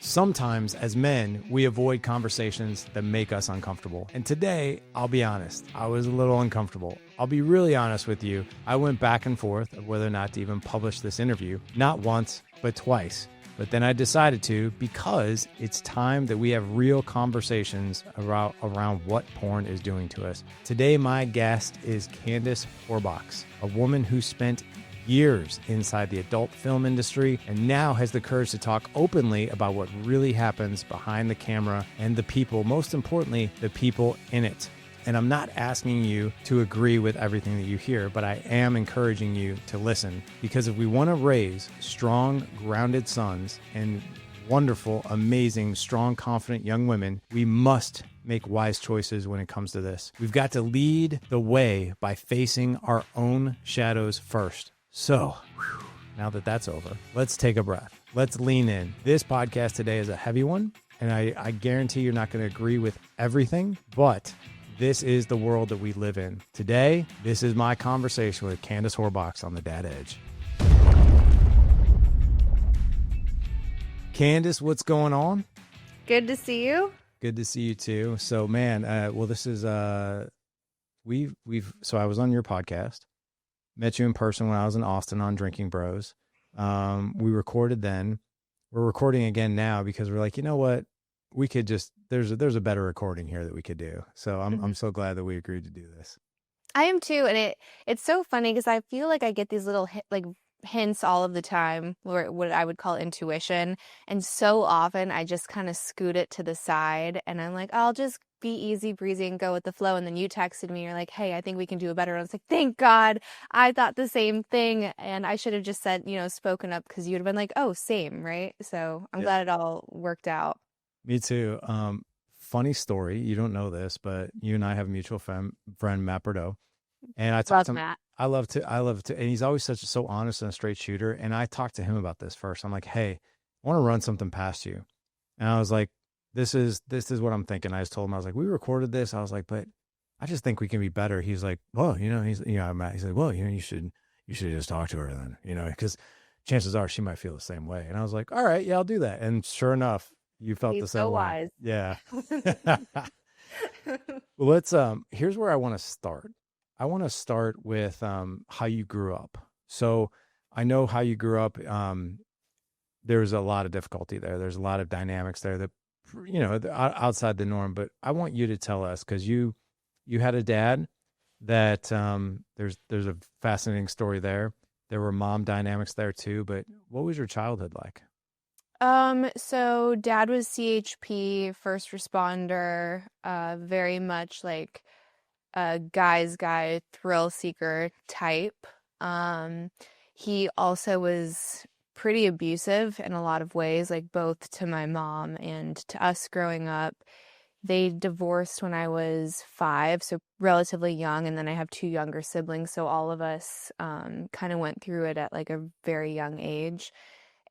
Sometimes, as men, we avoid conversations that make us uncomfortable. And today, I'll be honest, I was a little uncomfortable. I'll be really honest with you. I went back and forth of whether or not to even publish this interview, not once, but twice. But then I decided to, because it's time that we have real conversations around what porn is doing to us. Today, my guest is Candice Horbacz, a woman who spent years inside the adult film industry and now has the courage to talk openly about what really happens behind the camera and the people, most importantly, the people in it. And I'm not asking you to agree with everything that you hear, but I am encouraging you to listen, because if we want to raise strong, grounded sons and wonderful, amazing, strong, confident young women, we must make wise choices when it comes to this. We've got to lead the way by facing our own shadows first. So, now that that's over, let's take a breath. Let's lean in. This podcast today is a heavy one, and I guarantee you're not going to agree with everything, but this is the world that we live in. Today, this is my conversation with Candice Horbacz on the Dad Edge. Candice, what's going on? Good to see you. Good to see you too. So, man, well, this is so I was on your podcast. Met you in person when I was in Austin on Drinking Bros. We recorded then. We're recording again now because we're like, you know what? We could just, there's a better recording here that we could do. So I'm so glad that we agreed to do this. I am too, and it's so funny because I feel like I get these little hints all of the time, or what I would call intuition, and so often I just kind of scoot it to the side, and I'm like, I'll just be easy breezy and go with the flow. And then you texted me, you're like, hey, I think we can do a better. And I was like, thank God, I thought the same thing, and I should have just said, spoken up, because you'd have been like, oh, same, right? So I'm glad it all worked out. Me too. Funny story. You don't know this, but you and I have a mutual friend, Matt Bordeaux. And I talked to him. Matt. I love to, and he's always so honest and a straight shooter. And I talked to him about this first. I'm like, hey, I want to run something past you. And I was like, this is what I'm thinking. I just told him, I was like, we recorded this. I was like, but I just think we can be better. He's like, well, Matt, he's like, well, you should just talk to her then, because chances are she might feel the same way. And I was like, all right, yeah, I'll do that. And sure enough, you felt the same so way. Wise. Yeah. Well, let's, here's where I want to start. I want to start with how you grew up. So I know how you grew up. There's a lot of difficulty there. There's a lot of dynamics there that, outside the norm. But I want you to tell us, because you had a dad that there's a fascinating story there. There were mom dynamics there too. But what was your childhood like? So dad was CHP, first responder, very much like a guy's guy, thrill seeker type. He also was pretty abusive in a lot of ways, like both to my mom and to us growing up. They divorced when I was 5, so relatively young, and then I have 2 younger siblings, so all of us kind of went through it at like a very young age.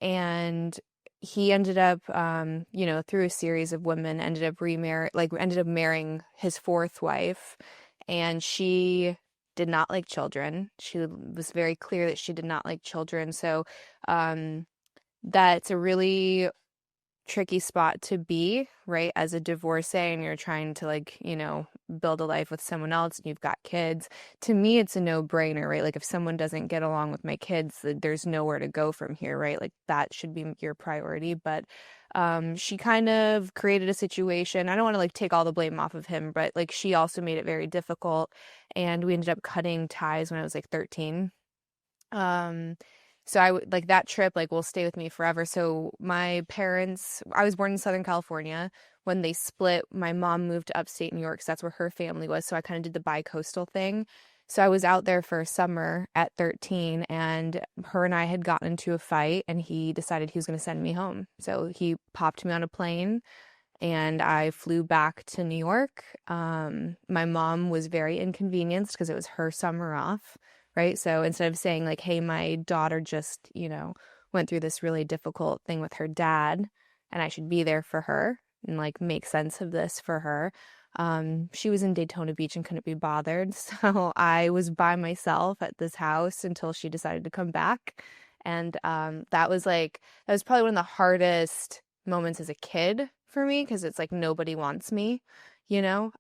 And he ended up, through a series of women, ended up marrying his 4th wife, and she did not like children. She was very clear that she did not like children. So that's a really tricky spot to be, right? As a divorcee, and you're trying to build a life with someone else, and you've got kids. To me, it's a no-brainer, right? Like, if someone doesn't get along with my kids, there's nowhere to go from here, right? Like, that should be your priority. But she kind of created a situation. I don't want to take all the blame off of him, but she also made it very difficult, and we ended up cutting ties when I was 13. So I would that trip will stay with me forever. So my parents, I was born in Southern California. When they split, my mom moved to upstate New York, because that's where her family was. So I kind of did the bi-coastal thing. So I was out there for a summer at 13, and her and I had gotten into a fight, and he decided he was going to send me home. So he popped me on a plane, and I flew back to New York. My mom was very inconvenienced because it was her summer off. Right. So instead of saying hey, my daughter just, went through this really difficult thing with her dad, and I should be there for her and make sense of this for her. She was in Daytona Beach and couldn't be bothered. So I was by myself at this house until she decided to come back. And that was probably one of the hardest moments as a kid for me because it's like nobody wants me, and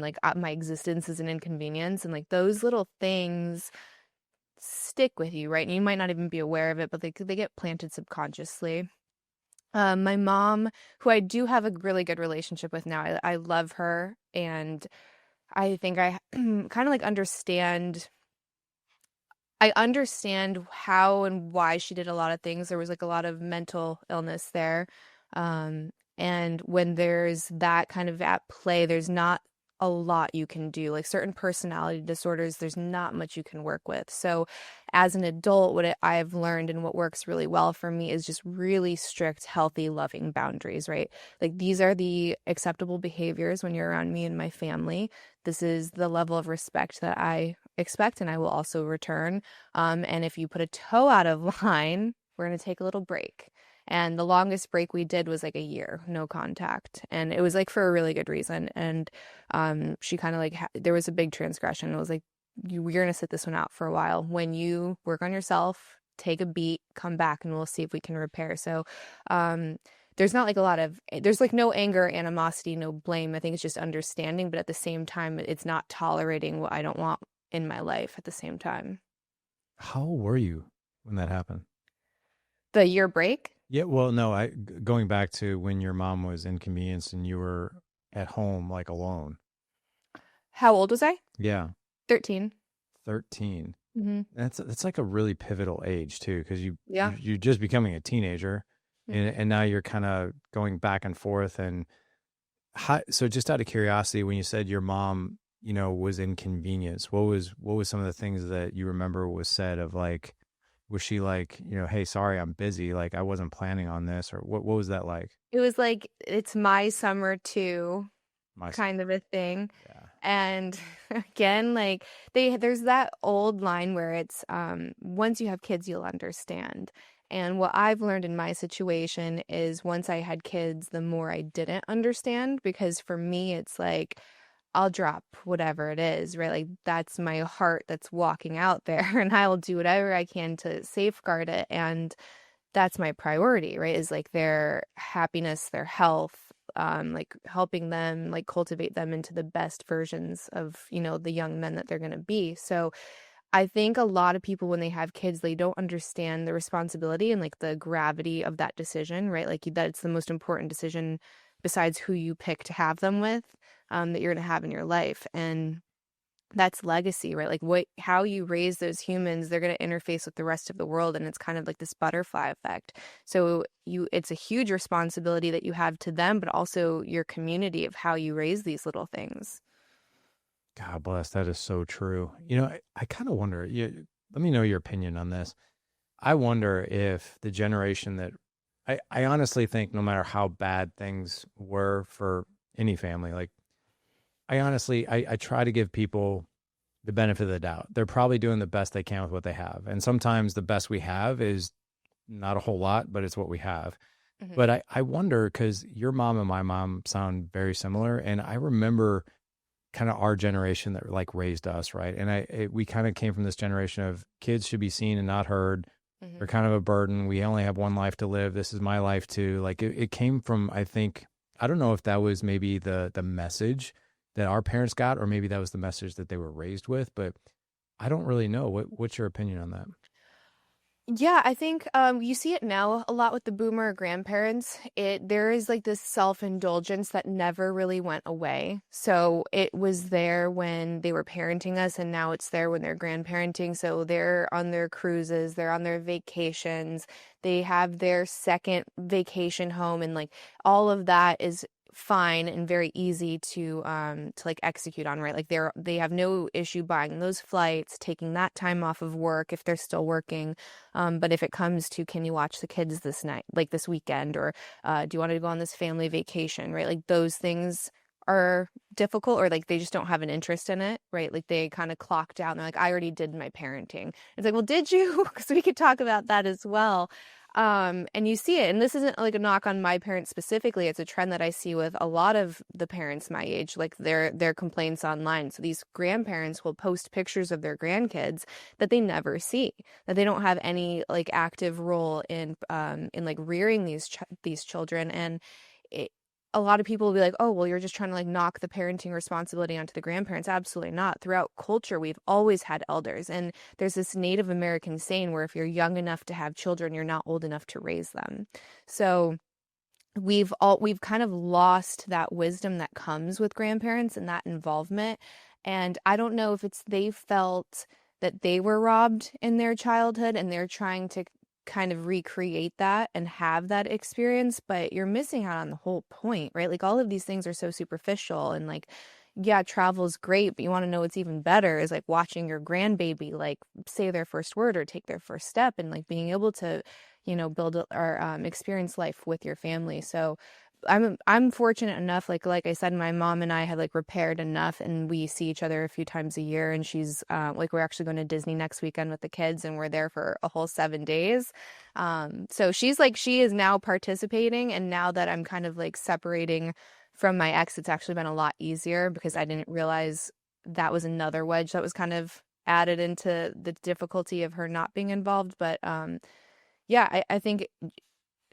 like my existence is an inconvenience, and like those little things stick with you, right? And you might not even be aware of it, but they get planted subconsciously. My mom, who I do have a really good relationship with now, I love her, and I think I kind of like understand. I understand how and why she did a lot of things. There was like a lot of mental illness there. Um, and when there's that kind of at play, there's not a lot you can do. Like certain personality disorders, there's not much you can work with. So as an adult, I've learned and what works really well for me is just really strict, healthy, loving boundaries, right? Like these are the acceptable behaviors when you're around me and my family. This is the level of respect that I expect and I will also return. And if you put a toe out of line, we're going to take a little break. And the longest break we did was like a year, no contact. And it was like for a really good reason. And she kind of like, there was a big transgression. It was like, we're going to sit this one out for a while. When you work on yourself, take a beat, come back, and we'll see if we can repair. So there's not like there's like no anger, animosity, no blame. I think it's just understanding. But at the same time, it's not tolerating what I don't want in my life at the same time. How old were you when that happened? The year break? Yeah, well, no, going back to when your mom was inconvenienced and you were at home like alone. How old was I? Yeah, 13. 13. Mm-hmm. That's like a really pivotal age too, because Yeah. you're just becoming a teenager, and now you're kind of going back and forth. And so, just out of curiosity, when you said your mom, was inconvenienced, what was some of the things that you remember was said of like, was she like, hey, sorry, I'm busy, like I wasn't planning on this, or what was that like? It was like, it's my summer too, My, kind of a thing. yeah, And again, like there's that old line where it's once you have kids, you'll understand. And what I've learned in my situation is once I had kids, the more I didn't understand because for me, it's like I'll drop whatever it is, right? Like that's my heart that's walking out there, and I will do whatever I can to safeguard it. And that's my priority, right? Is like their happiness, their health, like helping them, like cultivate them into the best versions of, the young men that they're going to be. So I think a lot of people, when they have kids, they don't understand the responsibility and like the gravity of that decision, right? Like that it's the most important decision besides who you pick to have them with, that you're going to have in your life. And that's legacy, right? Like how you raise those humans, they're going to interface with the rest of the world, and it's kind of like this butterfly effect. So it's a huge responsibility that you have to them, but also your community of how you raise these little things. God bless. That is so true. I kind of wonder. Let me know your opinion on this. I wonder if the generation that I honestly think, no matter how bad things were for any family, like I try to give people the benefit of the doubt. They're probably doing the best they can with what they have. And sometimes the best we have is not a whole lot, but it's what we have. Mm-hmm. But I wonder, because your mom and my mom sound very similar. And I remember kind of our generation that like raised us, right? And we kind of came from this generation of kids should be seen and not heard. Mm-hmm. They're kind of a burden. We only have one life to live. This is my life too. Like it came from, I think, I don't know if that was maybe the message that our parents got, or maybe that was the message that they were raised with, but I don't really know. What's your opinion on that? Yeah, I think you see it now a lot with the boomer grandparents. There is like this self-indulgence that never really went away. So it was there when they were parenting us, and now it's there when they're grandparenting. So they're on their cruises, they're on their vacations, they have their second vacation home, and like all of that is fine and very easy to like execute on, right? Like they have no issue buying those flights, taking that time off of work if they're still working. But if it comes to, can you watch the kids this night, like this weekend, or do you want to go on this family vacation, right? Like those things are difficult, or like they just don't have an interest in it, right? Like they kind of clocked out and they're like, I already did my parenting. It's like, well, did you? Because we could talk about that as well. And you see it, and this isn't like a knock on my parents specifically. It's a trend that I see with a lot of the parents my age, like their complaints online. So these grandparents will post pictures of their grandkids that they never see, that they don't have any like active role in like rearing these children. And it, a lot of people will be like, oh, well, you're just trying to like knock the parenting responsibility onto the grandparents. Absolutely not. Throughout culture, we've always had elders. And there's this Native American saying where if you're young enough to have children, you're not old enough to raise them. So we've kind of lost that wisdom that comes with grandparents and that involvement. And I don't know if it's they felt that they were robbed in their childhood and they're trying to kind of recreate that and have that experience, but you're missing out on the whole point, right? Like all of these things are so superficial and like, yeah, travel's great, but you want to know what's even better is like watching your grandbaby like say their first word or take their first step and like being able to, build or experience life with your family. So I'm fortunate enough, like I said, my mom and I had like repaired enough, and we see each other a few times a year. And she's like, we're actually going to Disney next weekend with the kids, and we're there for a whole 7 days. So she is now participating, and now that I'm kind of like separating from my ex, it's actually been a lot easier because I didn't realize that was another wedge that was kind of added into the difficulty of her not being involved. But yeah, I think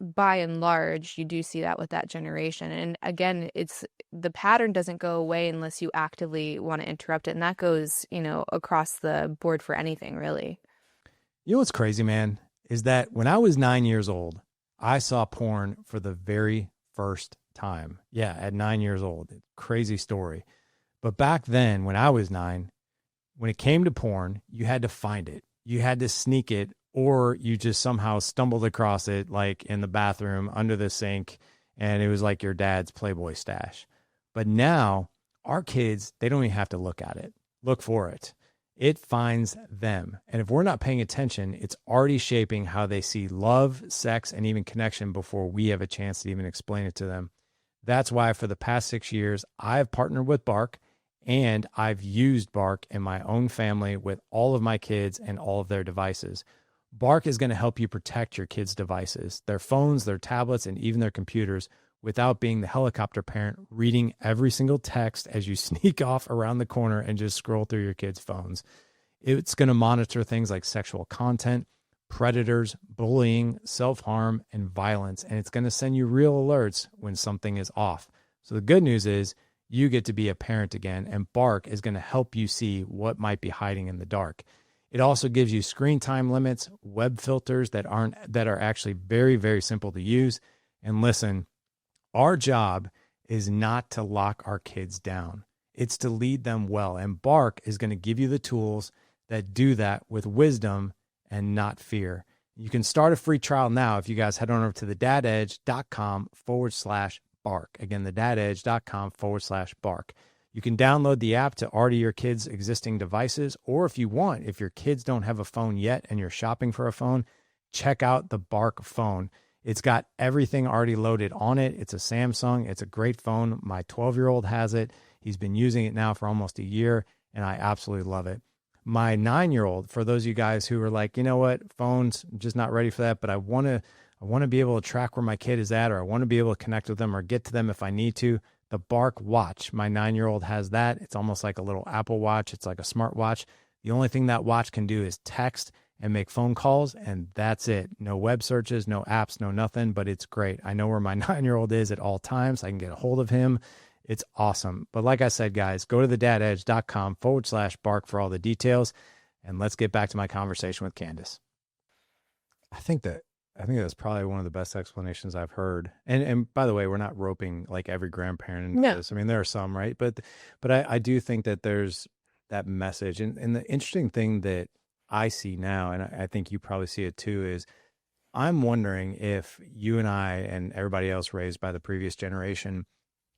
by and large, you do see that with that generation. And again, it's the pattern doesn't go away unless you actively want to interrupt it. And that goes, across the board for anything, really. You know what's crazy, man, is that when I was 9 years old, I saw porn for the very first time. Yeah, at 9 years old. Crazy story. But back then, when I was 9, when it came to porn, you had to find it. You had to sneak it, or you just somehow stumbled across it like in the bathroom under the sink, and it was like your dad's Playboy stash. But now our kids, they don't even have to look at it, look for it. It finds them. And if we're not paying attention, it's already shaping how they see love, sex, and even connection before we have a chance to even explain it to them. That's why for the past 6 years, I've partnered with Bark, and I've used Bark in my own family with all of my kids and all of their devices. Bark is going to help you protect your kids' devices, their phones, their tablets, and even their computers without being the helicopter parent reading every single text as you sneak off around the corner and just scroll through your kids' phones. It's going to monitor things like sexual content, predators, bullying, self-harm, and violence, and it's going to send you real alerts when something is off. So the good news is you get to be a parent again, and Bark is going to help you see what might be hiding in the dark. It also gives you screen time limits, web filters that are actually very, very simple to use. And listen, our job is not to lock our kids down. It's to lead them well. And Bark is going to give you the tools that do that with wisdom and not fear. You can start a free trial now if you guys head on over to thedadedge.com/bark. Again, thedadedge.com/bark. You can download the app to already your kids' existing devices, or if you want, if your kids don't have a phone yet and you're shopping for a phone, check out the Bark phone. It's got everything already loaded on it. It's a Samsung. It's a great phone. My 12-year-old has it. He's been using it now for almost a year, and I absolutely love it. My 9-year-old, for those of you guys who are like, you know what, phones, I'm just not ready for that, but I want to be able to track where my kid is at, or I want to be able to connect with them or get to them if I need to. The Bark Watch. My 9-year-old has that. It's almost like a little Apple Watch. It's like a smart watch. The only thing that watch can do is text and make phone calls, and that's it. No web searches, no apps, no nothing, but it's great. I know where my 9-year-old is at all times. I can get a hold of him. It's awesome. But like I said, guys, go to thedadedge.com/bark for all the details, and let's get back to my conversation with Candice. I think that's probably one of the best explanations I've heard. And by the way, we're not roping like every grandparent into this. I mean, there are some, right? But I do think that there's that message. And the interesting thing that I see now, and I think you probably see it too, is I'm wondering if you and I and everybody else raised by the previous generation,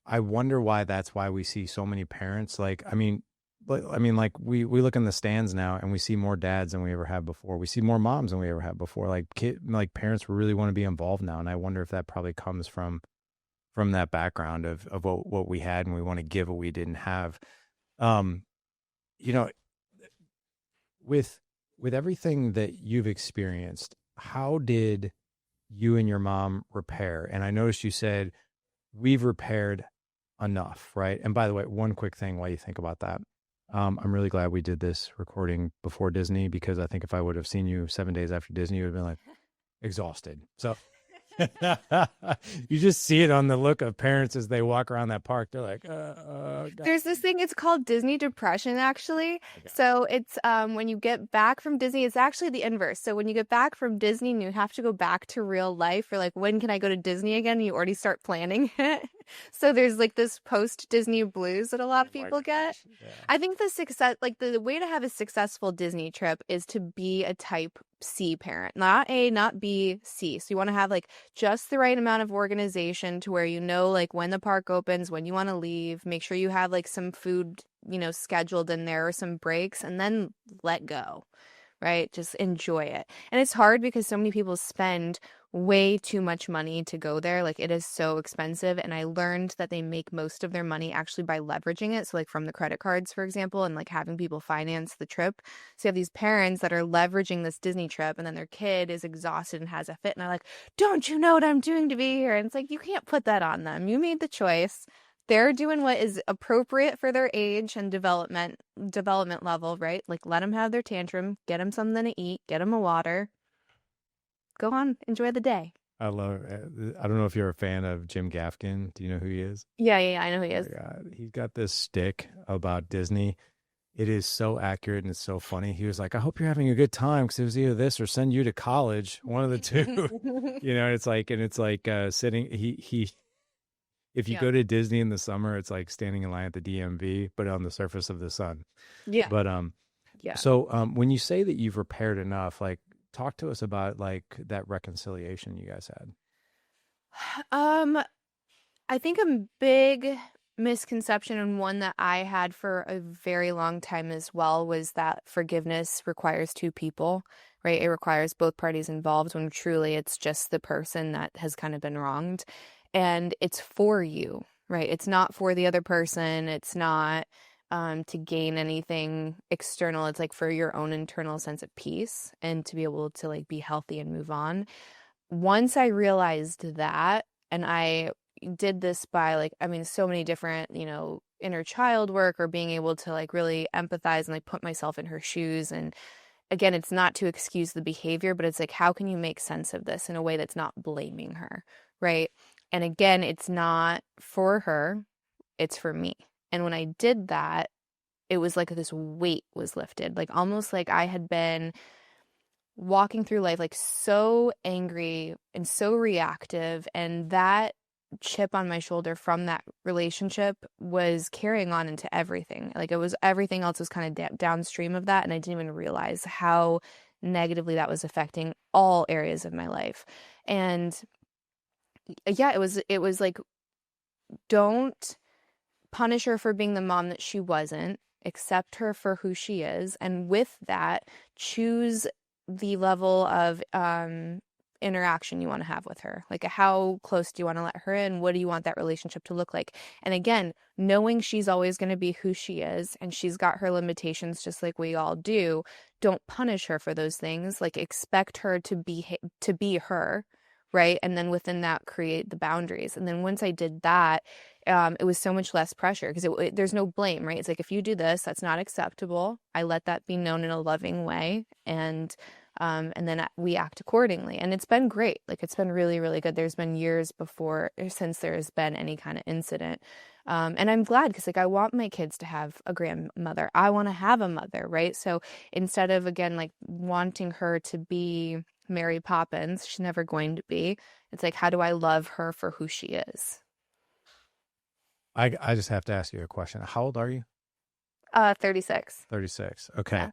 I wonder why that's why we see so many parents. Like we look in the stands now and we see more dads than we ever have before. We see more moms than we ever have before. Like parents really want to be involved now. And I wonder if that probably comes from that background of what we had, and we want to give what we didn't have. With everything that you've experienced, how did you and your mom repair. And I noticed you said, we've repaired enough, right? And by the way, one quick thing while you think about that. I'm really glad we did this recording before Disney, because I think if I would have seen you 7 days after Disney, you would have been like exhausted. So you just see it on the look of parents as they walk around that park. They're like, There's this thing, it's called Disney depression, actually. Okay. So it's when you get back from Disney, it's actually the inverse. So when you get back from Disney and you have to go back to real life, you're like, when can I go to Disney again? You already start planning it. So there's like this post-Disney blues that a lot of people get. Yeah. I think the way to have a successful Disney trip is to be a type C parent, not A, not B, C. So you want to have like just the right amount of organization to where you know like when the park opens, when you want to leave, make sure you have like some food, scheduled in there or some breaks, and then let go, right? Just enjoy it. And it's hard because so many people spend way too much money to go there. Like it is so expensive. And I learned that they make most of their money actually by leveraging it. So like from the credit cards, for example, and like having people finance the trip. So you have these parents that are leveraging this Disney trip, and then their kid is exhausted and has a fit. And they're like, don't you know what I'm doing to be here? And it's like, you can't put that on them. You made the choice. They're doing what is appropriate for their age and development level, right? Like let them have their tantrum, get them something to eat, get them a water. Go on, enjoy the day. I love. I don't know if you're a fan of Jim Gaffigan. Do you know who he is? Yeah, I know who he is. He's got this stick about Disney. It is so accurate and it's so funny. He was like, "I hope you're having a good time, because it was either this or send you to college, one of the two." It's like sitting. If you go to Disney in the summer, it's like standing in line at the DMV, but on the surface of the sun. Yeah. But yeah. So when you say that you've repaired enough, like, talk to us about like that reconciliation you guys had. I think a big misconception, and one that I had for a very long time as well, was that forgiveness requires two people, right? It requires both parties involved, when truly it's just the person that has kind of been wronged. And it's for you, right? It's not for the other person. It's not to gain anything external. It's like for your own internal sense of peace and to be able to like be healthy and move on. Once I realized that, and I did this by like, so many different, inner child work, or being able to like really empathize and like put myself in her shoes. And again, it's not to excuse the behavior, but it's like, how can you make sense of this in a way that's not blaming her, right? And again, it's not for her, it's for me. And when I did that, it was like this weight was lifted, like almost like I had been walking through life like so angry and so reactive, and that chip on my shoulder from that relationship was carrying on into everything. Like it was, everything else was kind of downstream of that, and I didn't even realize how negatively that was affecting all areas of my life. And yeah, it was like, don't punish her for being the mom that she wasn't. Accept her for who she is. And with that, choose the level of interaction you want to have with her. Like, how close do you want to let her in? What do you want that relationship to look like? And again, knowing she's always going to be who she is, and she's got her limitations just like we all do. Don't punish her for those things. Like, expect her to be her, right? And then within that, create the boundaries. And then once I did that, it was so much less pressure, because there's no blame, right? It's like, if you do this, that's not acceptable. I let that be known in a loving way, and then we act accordingly. And it's been great. Like, it's been really, really good. There's been years since there's been any kind of incident. And I'm glad, because like, I want my kids to have a grandmother. I want to have a mother, right? So instead of, again, like wanting her to be Mary Poppins, she's never going to be. It's like, how do I love her for who she is? I just have to ask you a question. How old are you? 36. 36. Okay. Yeah.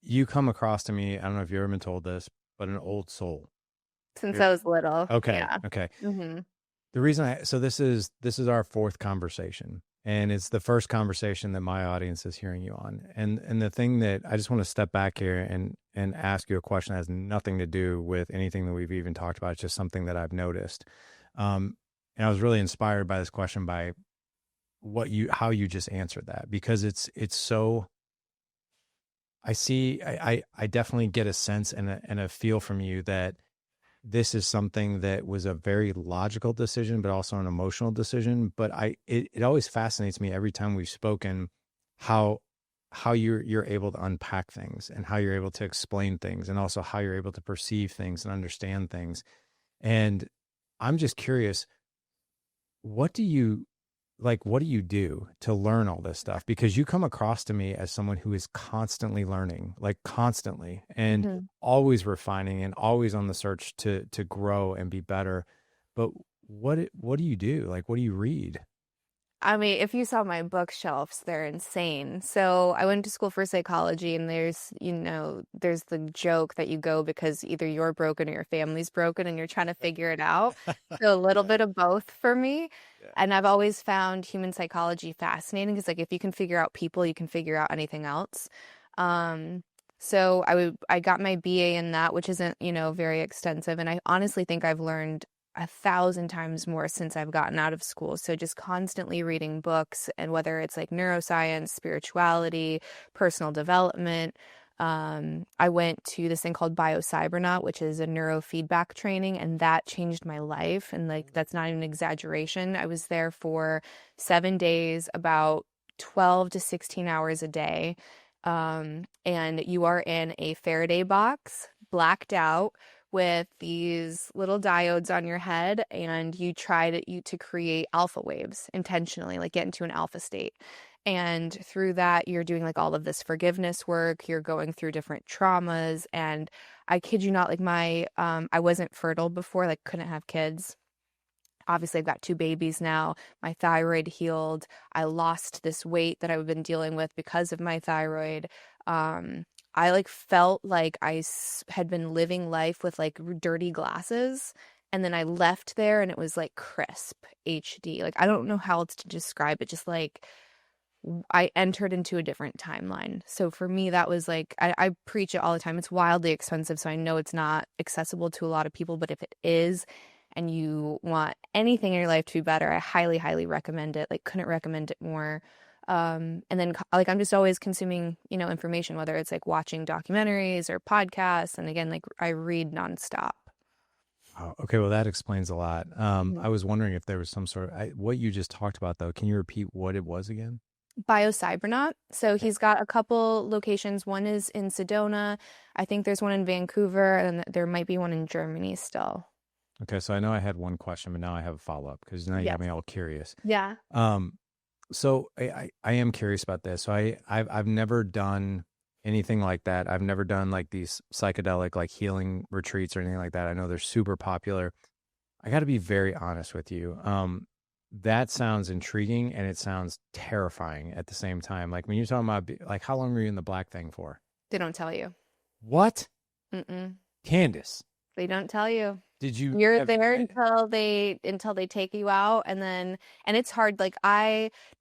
You come across to me, I don't know if you've ever been told this, but an old soul. Since I was little. Okay. Yeah. Okay. Mm-hmm. The reason so this is our fourth conversation, and it's the first conversation that my audience is hearing you on. And the thing that I just want to step back here and ask you a question that has nothing to do with anything that we've even talked about. It's just something that I've noticed. And I was really inspired by this question, by how you just answered that, because it's so, I definitely get a sense and a feel from you that this is something that was a very logical decision, but also an emotional decision. But it always fascinates me every time we've spoken how you're able to unpack things and how you're able to explain things and also how you're able to perceive things and understand things. And I'm just curious, what do you what do you do to learn all this stuff? Because you come across to me as someone who is constantly learning, like constantly, and Mhm. always refining and always on the search to grow and be better. But what do you do? Like, what do you read? I mean, if you saw my bookshelves, they're insane. So I went to school for psychology, and there's the joke that you go because either you're broken or your family's broken, and you're trying to figure it out. So a little Yeah, bit of both for me. yeah. And I've always found human psychology fascinating because, like, if you can figure out people, you can figure out anything else. Um, so I got my BA in that, which isn't, very extensive, and I honestly think I've learned 1,000 times more since I've gotten out of school. So just constantly reading books, and whether it's like neuroscience, spirituality, personal development. I went to this thing called BioCybernaut, which is a neurofeedback training, and that changed my life. And like, that's not even an exaggeration. I was there for 7 days, about 12 to 16 hours a day. And you are in a Faraday box, blacked out, with these little diodes on your head, and you to create alpha waves intentionally, like get into an alpha state. And through that, you're doing like all of this forgiveness work, you're going through different traumas. And I kid you not, like I wasn't fertile before, like couldn't have kids. Obviously, I've got 2 babies now. My thyroid healed. I lost this weight that I've been dealing with because of my thyroid. Um, I like felt like had been living life with like dirty glasses. And then I left there and it was like crisp HD. Like, I don't know how else to describe it. Just like I entered into a different timeline. So for me, that was like, I preach it all the time. It's wildly expensive. So I know it's not accessible to a lot of people, but if it is, and you want anything in your life to be better, I highly, highly recommend it. Like, couldn't recommend it more. And then like, I'm just always consuming, information, whether it's like watching documentaries or podcasts. And again, like I read nonstop. Oh, okay, well that explains a lot. Mhm. I was wondering if there was some sort of what you just talked about though. Can you repeat what it was again? BioCybernaut. So Okay. he's got a couple locations. One is in Sedona. I think there's one in Vancouver, and there might be one in Germany still. Okay, so I know I had one question, but now I have a follow up because now you got Yes. me all curious. Yeah. Um, so I am curious about this. So I've never done anything like that. I've never done like these psychedelic like healing retreats or anything like that. I know they're super popular. I got to be very honest with you. That sounds intriguing and it sounds terrifying at the same time. Like when you're talking about like how long were you in the black thing for? They don't tell you. What? Mm-mm. Candice, They don't tell you. did you You're have there until they take you out, and it's hard. Like,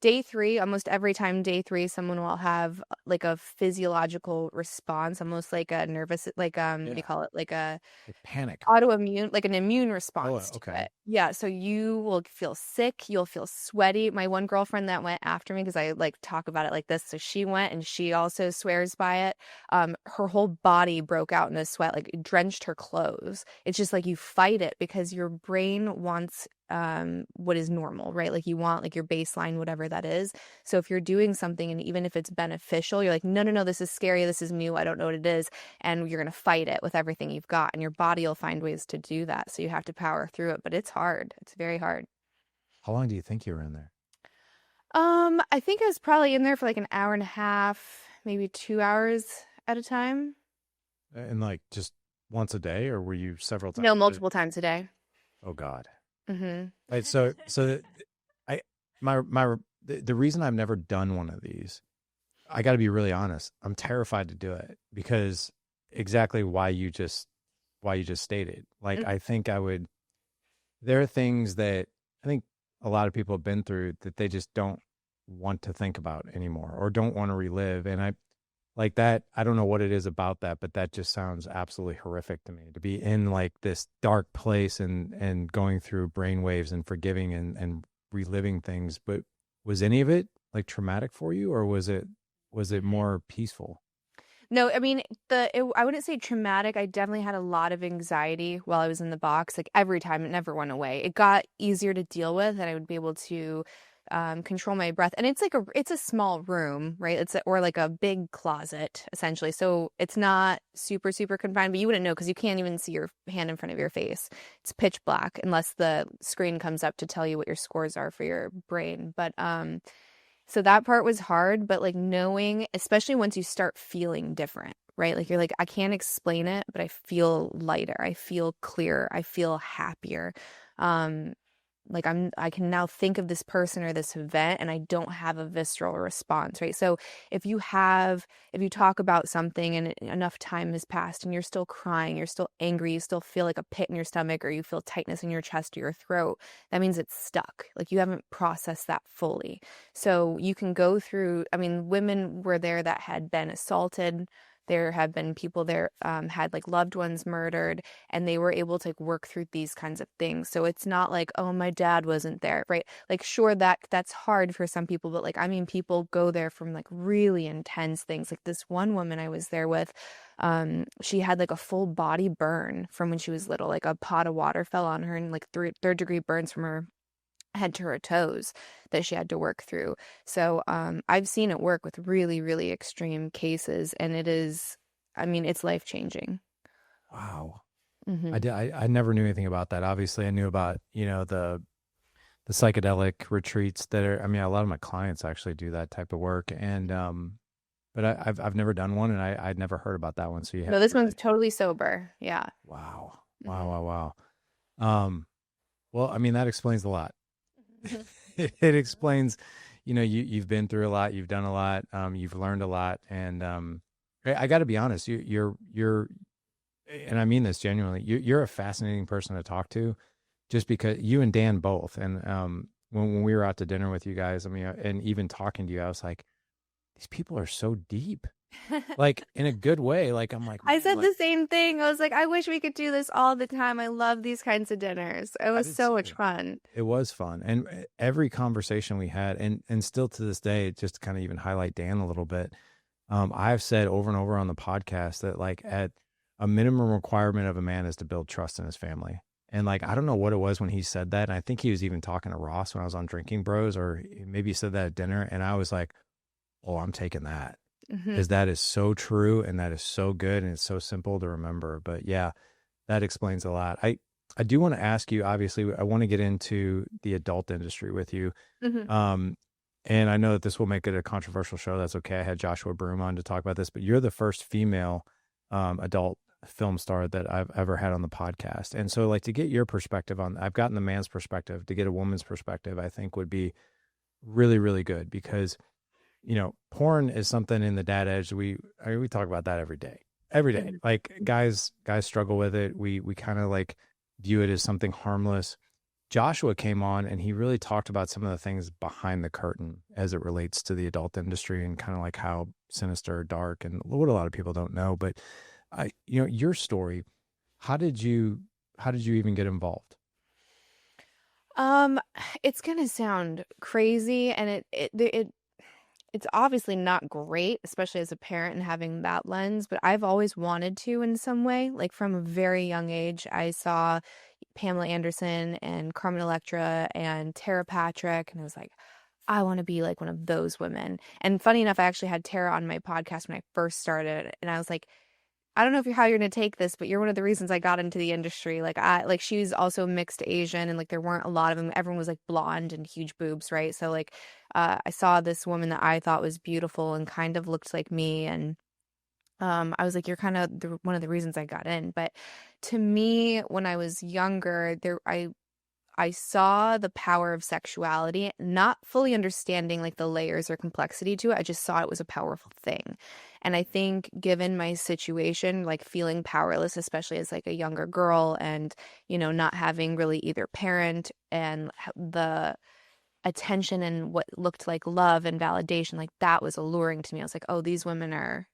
day three, almost every time day three, someone will have like a physiological response, almost like a nervous, like what do you yeah, call it? Like a like panic? autoimmune, like an immune Oh, response to okay. it. Yeah, so you will feel sick, you'll feel sweaty. My one girlfriend that went after me, because I like talk about it like this, so she went and she also swears by it. Her whole body broke out in a sweat, like it drenched her clothes. It's just like you fight it because your brain wants what is normal, right? Like you want like your baseline, whatever that is. So if you're doing something and even if it's beneficial, you're like, no, no, no, this is scary, this is new, I don't know what it is, and you're going to fight it with everything you've got, and your body will find ways to do that. So you have to power through it, but it's hard. It's very hard. How long do you think you were in there? I think I was probably in there for like an hour and a half, maybe 2 hours at a time. And like just once a day, or were you several times? No, multiple times a day. Oh God. Mm-hmm. Right. So I my the reason I've never done one of these, I got to be really honest. I'm terrified to do it because exactly why you just stated. Like I think I would. There are things that I think a lot of people have been through that they just don't want to think about anymore or don't want to relive. And I like that. I don't know what it is about that, but that just sounds absolutely horrific to me to be in like this dark place and going through brain waves and forgiving and reliving things. But was any of it like traumatic for you, or was it more peaceful? No, I mean, I wouldn't say traumatic. I definitely had a lot of anxiety while I was in the box. Like every time, it never went away. It got easier to deal with, and I would be able to control my breath. And it's a small room, right? Or like a big closet, essentially. So it's not super, super confined, but you wouldn't know because you can't even see your hand in front of your face. It's pitch black unless the screen comes up to tell you what your scores are for your brain. But so that part was hard, but like knowing, especially once you start feeling different, right? Like you're like, I can't explain it, but I feel lighter. I feel clearer. I feel happier. Um, like I can now think of this person or this event and I don't have a visceral response, right? So if you talk about something and enough time has passed and you're still crying, you're still angry, you still feel like a pit in your stomach or you feel tightness in your chest or your throat, that means it's stuck. Like you haven't processed that fully. So you can go through, I mean, women were there that had been assaulted. There have been people there had like loved ones murdered, and they were able to like work through these kinds of things. So it's not like, oh, my dad wasn't there, right? Like, sure, that's hard for some people, but like, I mean, people go there from like really intense things. Like this one woman I was there with, she had like a full body burn from when she was little. Like a pot of water fell on her, and like third-degree burns from her head to her toes that she had to work through. So I've seen it work with really, really extreme cases, and I mean, it's life-changing. Wow. Hmm. I never knew anything about that. Obviously, I knew about, the psychedelic retreats that are, I mean, a lot of my clients actually do that type of work. And, but I've never done one, and I'd never heard about that one. So you have No, this one's really, totally sober. Yeah. wow, wow, Hmm. wow, wow. Well, I mean, that explains a lot. Hmm. It explains, you've been through a lot, you've done a lot, you've learned a lot. And, I got to be honest, and I mean this genuinely, you're a fascinating person to talk to, just because you and Dan both. And when we were out to dinner with you guys, I mean, and even talking to you, I was like, these people are so deep, like in a good way. Like I'm like, I man, said like the same thing. I was like, I wish we could do this all the time. I love these kinds of dinners. It I was did so much too. fun. It was fun, and every conversation we had, and still to this day, just to kind of even highlight Dan a little bit. I've said over and over on the podcast that like at a minimum requirement of a man is to build trust in his family. And like, I don't know what it was when he said that. And I think he was even talking to Ross when I was on Drinking Bros, or maybe he said that at dinner. And I was like, oh, I'm taking that, Hmm. because that is so true. And that is so good. And it's so simple to remember. But yeah, that explains a lot. I do want to ask you, obviously, I want to get into the adult industry with you. Hmm. Um, and I know that this will make it a controversial show. That's okay. I had Joshua Broom on to talk about this, but you're the first female adult film star that I've ever had on the podcast. And so, like, to get your perspective on, I've gotten the man's perspective. To get a woman's perspective, I think would be really, really good, because porn is something in the dad edge. We talk about that every day. Hmm. Like guys struggle with it. We kind of like view it as something harmless. Joshua came on and he really talked about some of the things behind the curtain as it relates to the adult industry, and kind of like how sinister, dark, and what a lot of people don't know. But your story, how did you even get involved? Um, it's gonna sound crazy, and it's obviously not great, especially as a parent and having that lens, but I've always wanted to in some way. Like from a very young age, I saw Pamela Anderson and Carmen Electra and Tara Patrick, and I was like, I want to be like one of those women. And funny enough, I actually had Tara on my podcast when I first started, and I was like, I don't know how you're gonna take this, but you're one of the reasons I got into the industry. Like she's also mixed Asian, and like there weren't a lot of them. Everyone was like blonde and huge boobs, right? So like I saw this woman that I thought was beautiful and kind of looked like me, and I was like, you're kind of one of the reasons I got in. But to me, when I was younger, I saw the power of sexuality, not fully understanding like the layers or complexity to it. I just saw it was a powerful thing. And I think given my situation, like feeling powerless, especially as like a younger girl and, not having really either parent and the attention and what looked like love and validation, like that was alluring to me. I was like, oh, these women are,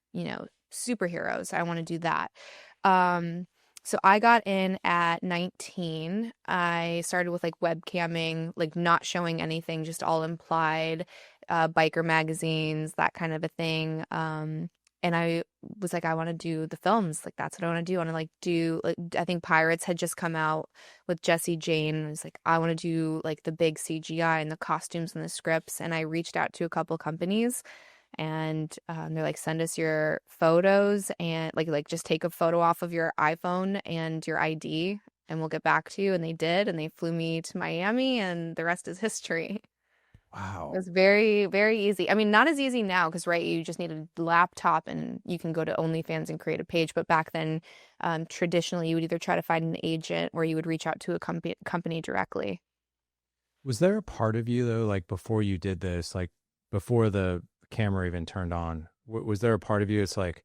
superheroes. I want to do that. Um, so I got in at 19. I started with like webcamming, like not showing anything, just all implied, biker magazines, that kind of a thing. And I was like, I want to do the films. Like, that's what I want to do. I want to like do, like, I think Pirates had just come out with Jesse Jane. And I was like, I want to do like the big CGI and the costumes and the scripts. And I reached out to a couple companies, and they're like, send us your photos and like just take a photo off of your iPhone and your ID, and we'll get back to you. And they did, and they flew me to Miami, and the rest is history. It Wow. was very, very easy. I mean, not as easy now because, right, you just need a laptop and you can go to OnlyFans and create a page. But back then, traditionally, you would either try to find an agent or you would reach out to a company directly. Was there a part of you though, like before you did this, like before the camera even turned on, was there a part of you it's like,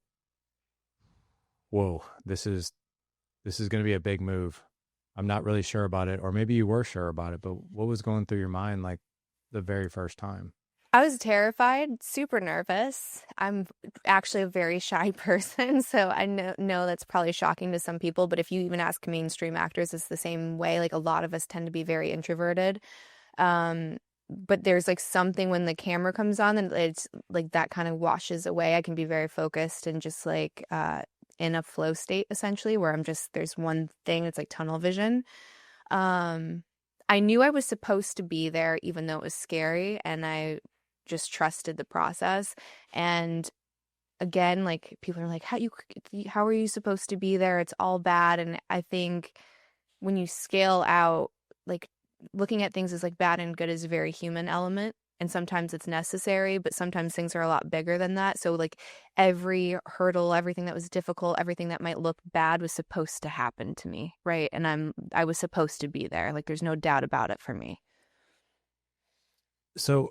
whoa, this is going to be a big move. I'm not really sure about it, or maybe you were sure about it, but what was going through your mind like the very first time? I was terrified, super nervous. I'm actually a very shy person, so I know that's probably shocking to some people, but if you even ask mainstream actors, it's the same way. Like, a lot of us tend to be very introverted. Um, but there's like something when the camera comes on and it's like that kind of washes away. I can be very focused and just like in a flow state essentially, where there's one thing, it's like tunnel vision. Um, I knew I was supposed to be there even though it was scary, and I just trusted the process. And again, like, people are like, how are you supposed to be there? It's all bad. And I think when you scale out, like, looking at things as like bad and good is a very human element. And sometimes it's necessary, but sometimes things are a lot bigger than that. So like every hurdle, everything that was difficult, everything that might look bad was supposed to happen to me, right? And I was supposed to be there. Like, there's no doubt about it for me. So,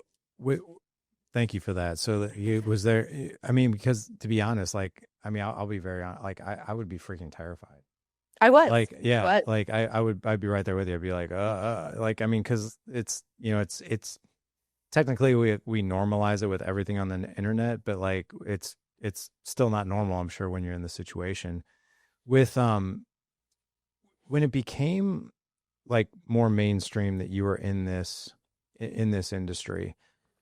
thank you for that. So, was there? I mean, because to be honest, like, I mean, I'll be very honest. Like, I would be freaking terrified. I was. Like, yeah, But like I'd be right there with you. I'd be like, I mean, because it's, it's technically we normalize it with everything on the internet, but like, it's still not normal. I'm sure when you're in the situation with when it became like more mainstream that you were in this industry,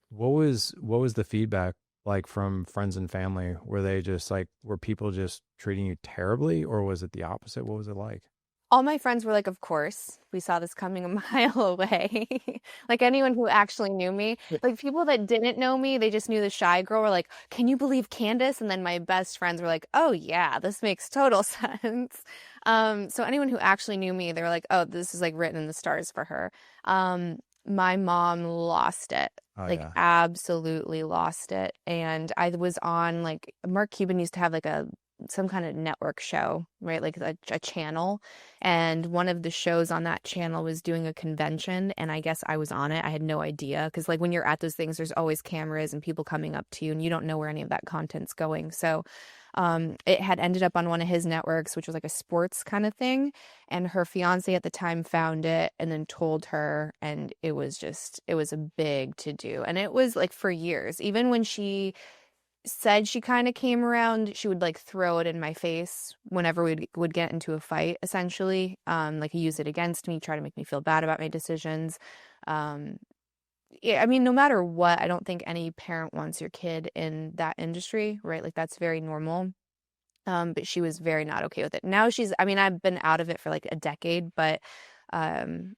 what was the feedback like from friends and family? Were they just like, were people just treating you terribly, or was it the opposite? What was it like? all my friends were like, of course, we saw this coming a mile away. Like, anyone who actually knew me, like people that didn't know me, they just knew the shy girl, were like, can you believe Candice? And then my best friends were like, oh yeah, this makes total sense. So anyone who actually knew me, they were like, oh, this is like written in the stars for her. My mom lost it. Oh Like, yeah. absolutely lost it. And I was on, like, Mark Cuban used to have like some kind of network show, right? Like a channel. And one of the shows on that channel was doing a convention. And I guess I was on it. I had no idea. Because, like, when you're at those things, there's always cameras and people coming up to you, and you don't know where any of that content's going. So it had ended up on one of his networks, which was like a sports kind of thing. And her fiance at the time found it and then told her. And it was a big to do. And it was like for years, even when she said she kind of came around, she would like throw it in my face whenever we would get into a fight, essentially. Like, use it against me, try to make me feel bad about my decisions. Um, yeah, I mean, no matter what, I don't think any parent wants your kid in that industry, right? Like, that's very normal. But she was very not okay with it. Now I mean, I've been out of it for like a decade, but um,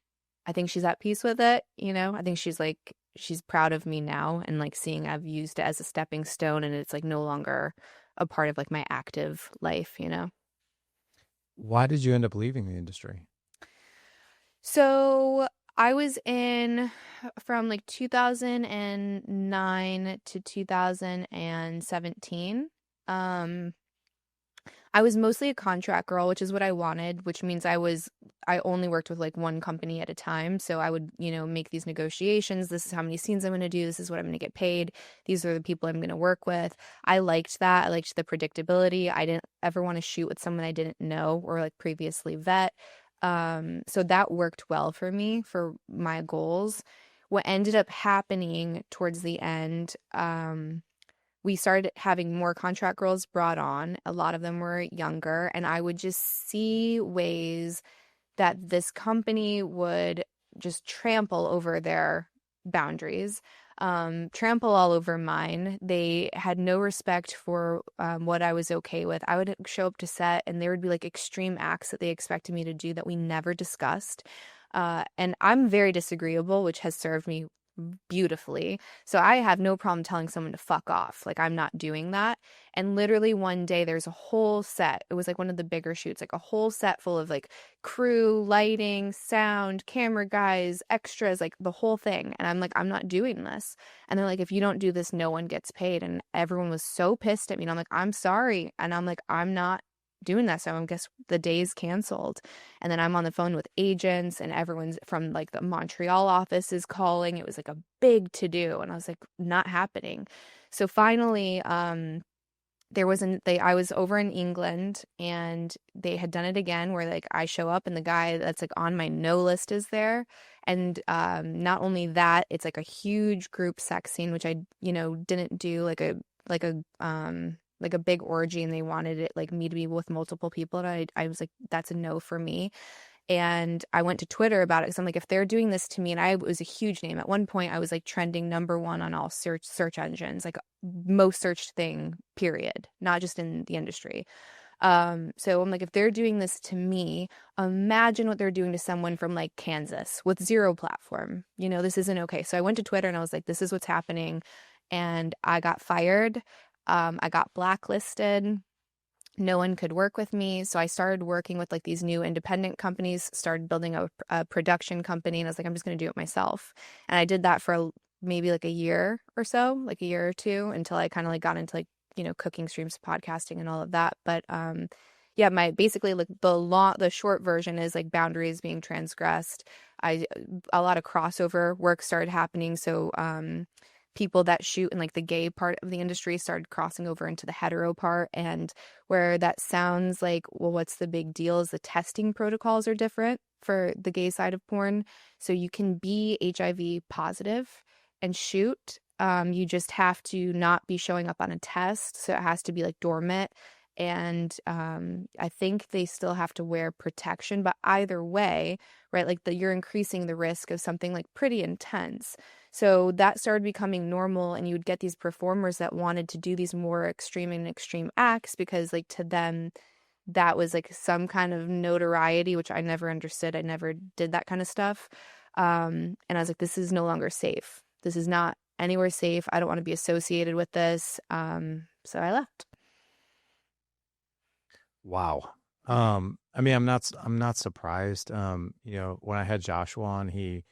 I think she's at peace with it, you know? I think she's proud of me now, and like seeing I've used it as a stepping stone, and it's like no longer a part of like my active life, you know? Why did you end up leaving the industry? So I was in from like 2009 to 2017. Um, I was mostly a contract girl, which is what I wanted, which means I only worked with like one company at a time. So I would, make these negotiations. This is how many scenes I'm going to do. This is what I'm going to get paid. These are the people I'm going to work with. I liked that. I liked the predictability. I didn't ever want to shoot with someone I didn't know or like previously vet. So that worked well for me for my goals. What ended up happening towards the end, we started having more contract girls brought on. A lot of them were younger, and I would just see ways that this company would just trample over their boundaries. trample all over mine. They had no respect for what I was okay with. I would show up to set and there would be like extreme acts that they expected me to do that we never discussed. And I'm very disagreeable, which has served me beautifully. So I have no problem telling someone to fuck off. Like, I'm not doing that. And literally one day there's a whole set. It was like one of the bigger shoots, like a whole set full of like crew, lighting, sound, camera guys, extras, like the whole thing. And I'm like, I'm not doing this. And they're like, if you don't do this, no one gets paid. And everyone was so pissed at me. And I'm like, I'm sorry. And I'm like, I'm not doing that. So I guess the day's canceled. And then I'm on the phone with agents and everyone's from like the Montreal office is calling. It was like a big to do. And I was like, not happening. So finally, I was over in England and they had done it again where like I show up and the guy that's like on my no list is there. And not only that, it's like a huge group sex scene, which I, didn't do like a big orgy, and they wanted it like me to be with multiple people. And I was like, that's a no for me. And I went to Twitter about it because I'm like, if they're doing this to me, and I was a huge name. At one point, I was like trending #1 on all search engines, like most searched thing, period, not just in the industry. So I'm like, if they're doing this to me, imagine what they're doing to someone from like Kansas with zero platform. This isn't okay. So I went to Twitter and I was like, this is what's happening. And I got fired. I got blacklisted. No one could work with me. So I started working with like these new independent companies, started building a production company. And I was like, I'm just going to do it myself. And I did that for maybe like a year or so, like a year or two, until I kind of like got into like, cooking streams, podcasting and all of that. But yeah, basically like the short version is like boundaries being transgressed. A lot of crossover work started happening. So people that shoot in like the gay part of the industry started crossing over into the hetero part. And where that sounds like, well, what's the big deal is the testing protocols are different for the gay side of porn. So you can be HIV positive and shoot. You just have to not be showing up on a test. So it has to be like dormant. And I think they still have to wear protection. But either way, right, like you're increasing the risk of something like pretty intense. So that started becoming normal, and you would get these performers that wanted to do these more extreme acts because like to them that was like some kind of notoriety, which I never understood. I never did that kind of stuff. And I was like, this is no longer safe. This is not anywhere safe. I don't want to be associated with this. So I left. Wow. I mean, I'm not surprised. When I had Joshua on, he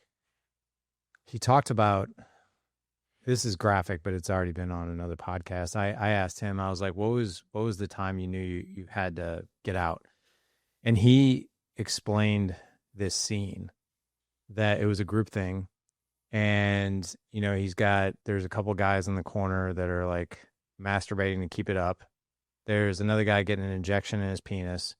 talked about, this is graphic, but it's already been on another podcast. I asked him, I was like, what was the time you knew you had to get out? And he explained this scene that it was a group thing. And, there's a couple guys in the corner that are like masturbating to keep it up. There's another guy getting an injection in his penis.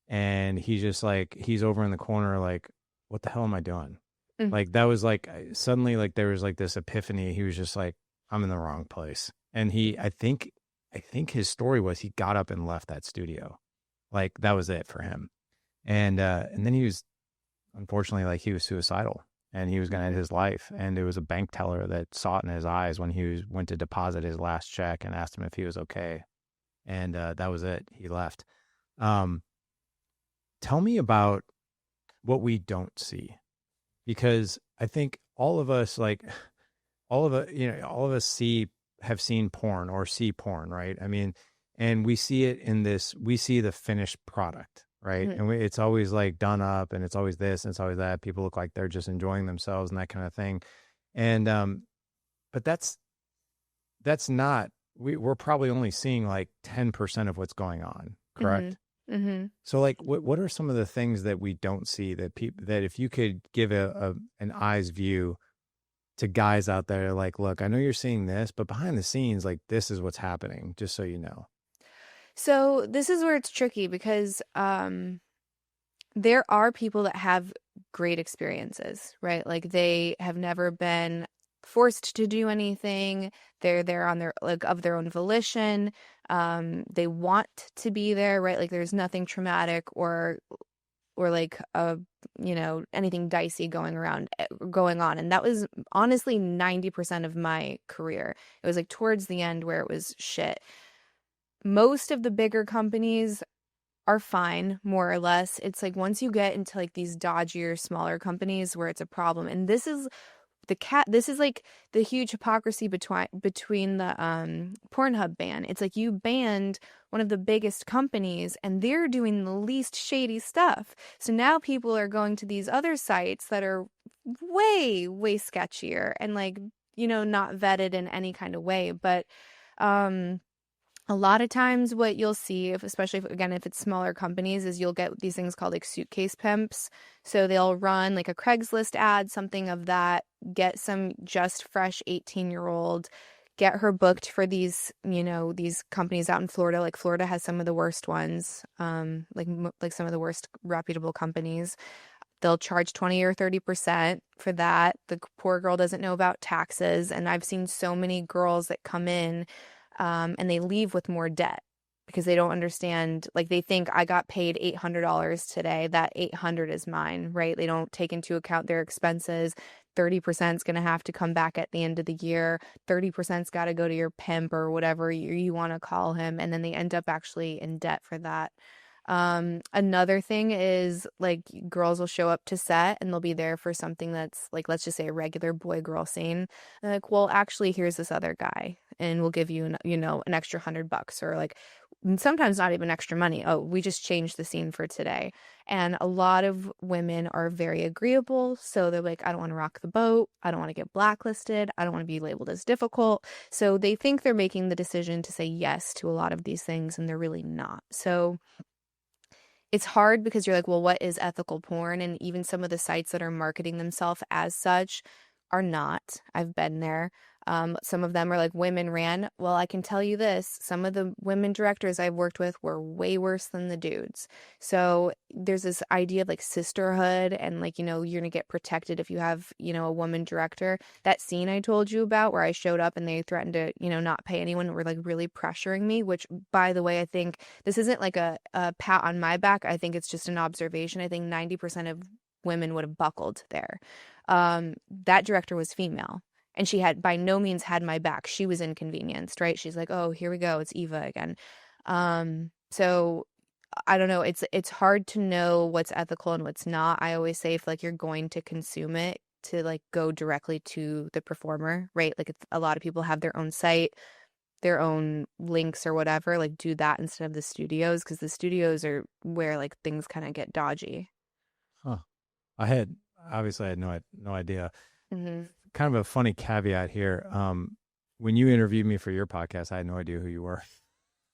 And he's just like, he's over in the corner, like, what the hell am I doing? Mm-hmm. Like, that was like, suddenly, like, there was like this epiphany. He was just like, I'm in the wrong place. And I think his story was he got up and left that studio. Like, that was it for him. And then he was, unfortunately, like, he was suicidal. And he was going to end his life. And there was a bank teller that saw it in his eyes when he went to deposit his last check and asked him if he was okay. And that was it. He left. Tell me about what we don't see, because I think all of us have seen porn or see porn, right? I mean, and we see it we see the finished product, right? Mm-hmm. And it's always like done up, and it's always this and it's always that. People look like they're just enjoying themselves and that kind of thing. And but that's not. We're probably only seeing like 10% of what's going on, correct? Mm-hmm. Mm-hmm. So like, what are some of the things that we don't see that if you could give an eyes view to guys out there, like, look, I know you're seeing this, but behind the scenes, like, this is what's happening, just so you know. So this is where it's tricky because there are people that have great experiences, right? Like they have never been forced to do anything. They're there on their of their own volition. They want to be there, right? Like there's nothing traumatic or or like anything dicey going on. And that was honestly 90% of my career. It was like towards the end where it was shit. Most of the bigger companies are fine, more or less. It's like once you get into like these dodgier, smaller companies where it's a problem. And this is like the huge hypocrisy between the Pornhub ban. It's like you banned one of the biggest companies and they're doing the least shady stuff. So now people are going to these other sites that are way, way sketchier and like, not vetted in any kind of way. But a lot of times what you'll see, especially if it's smaller companies, is you'll get these things called like suitcase pimps. So they'll run like a Craigslist ad, something of that, get some just fresh 18-year-old, get her booked for these, these companies out in Florida. Like Florida has some of the worst ones, like some of the worst reputable companies. They'll charge 20 or 30% for that. The poor girl doesn't know about taxes. And I've seen so many girls that come in and they leave with more debt because they don't understand. Like they think I got paid $800 today. That $800 is mine, right? They don't take into account their expenses. 30% is going to have to come back at the end of the year. 30%'s got to go to your pimp or whatever you want to call him. And then they end up actually in debt for that. Another thing is like girls will show up to set and they'll be there for something that's like, let's just say a regular boy girl scene. And like, well, actually here's this other guy and we'll give you an extra $100 or like sometimes not even extra money. Oh, we just changed the scene for today. And a lot of women are very agreeable. So they're like, I don't want to rock the boat. I don't want to get blacklisted. I don't want to be labeled as difficult. So they think they're making the decision to say yes to a lot of these things and they're really not. So it's hard because you're like, well, what is ethical porn? And even some of the sites that are marketing themselves as such are not. I've been there. Some of them are like women ran. Well, I can tell you this, some of the women directors I've worked with were way worse than the dudes. So there's this idea of like sisterhood and like, you're going to get protected if you have, a woman director. That scene I told you about where I showed up and they threatened to, not pay anyone, were like really pressuring me, which by the way, I think this isn't like a pat on my back. I think it's just an observation. I think 90% of women would have buckled there. That director was female. And she had by no means had my back. She was inconvenienced, right? She's like, oh, here we go. It's Eva again. So I don't know. It's hard to know what's ethical and what's not. I always say if like you're going to consume it, to like go directly to the performer, right? Like a lot of people have their own site, their own links or whatever. Like do that instead of the studios because the studios are where like things kind of get dodgy. Huh. Obviously I had no idea. Mm-hmm. Kind of a funny caveat here. When you interviewed me for your podcast, I had no idea who you were.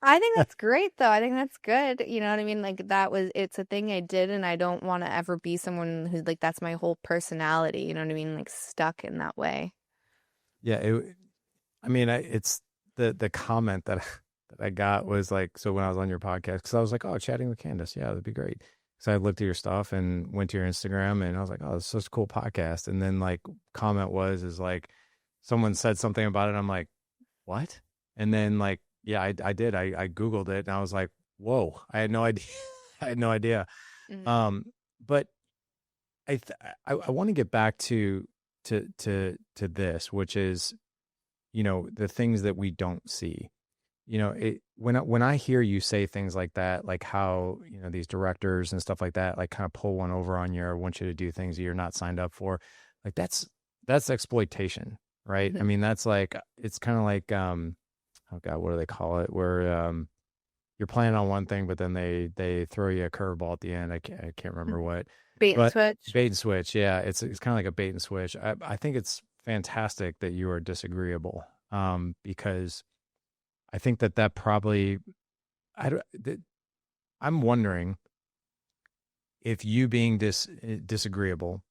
I think that's great though. I think that's good. You know what I mean? Like it's a thing I did and I don't want to ever be someone who's like, that's my whole personality. You know what I mean? Like stuck in that way. Yeah. It's the comment that I got was like, so when I was on your podcast, cause I was like, oh, chatting with Candice. Yeah, that'd be great. So I looked at your stuff and went to your Instagram and I was like, oh, this is such a cool podcast. And then like comment is like, someone said something about it. I'm like, what? And then like, yeah, I did. I Googled it and I was like, whoa, I had no idea. I had no idea. Mm-hmm. But I want to get back to this, which is, the things that we don't see. When I hear you say things like that, like how, these directors and stuff like that, like kind of pull one over on you or want you to do things that you're not signed up for, like that's exploitation, right? Mm-hmm. I mean, that's like, it's kind of like, oh God, what do they call it? Where you're planning on one thing, but then they throw you a curveball at the end. I can't remember what. Bait and switch. Yeah. It's kind of like a bait and switch. I think it's fantastic that you are disagreeable, because I think that probably, I'm wondering if you being disagreeable,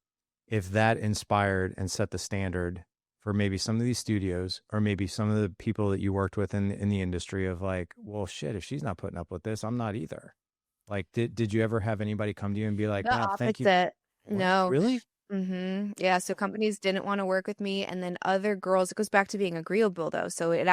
if that inspired and set the standard for maybe some of these studios or maybe some of the people that you worked with in the industry of like, well, shit, if she's not putting up with this, I'm not either. Like, did you ever have anybody come to you and be like, the no, thank you? opposite. No. Really? Yeah, so companies didn't want to work with me, and then other girls, it goes back to being agreeable though. So it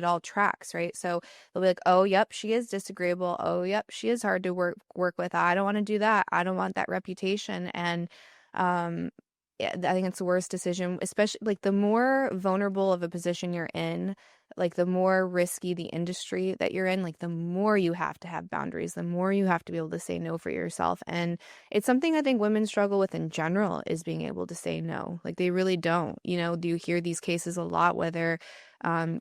all tracks, right? So they'll be like, "Oh, yep, she is disagreeable. Oh, yep, she is hard to work with. I don't want to do that. I don't want that reputation." And um yeah, I think it's the worst decision, especially like the more vulnerable of a position you're in, like the more risky the industry that you're in, like the more you have to have boundaries, the more you have to be able to say no for yourself. And it's something I think women struggle with in general is being able to say no. Like they really don't. Do you hear these cases a lot, whether um,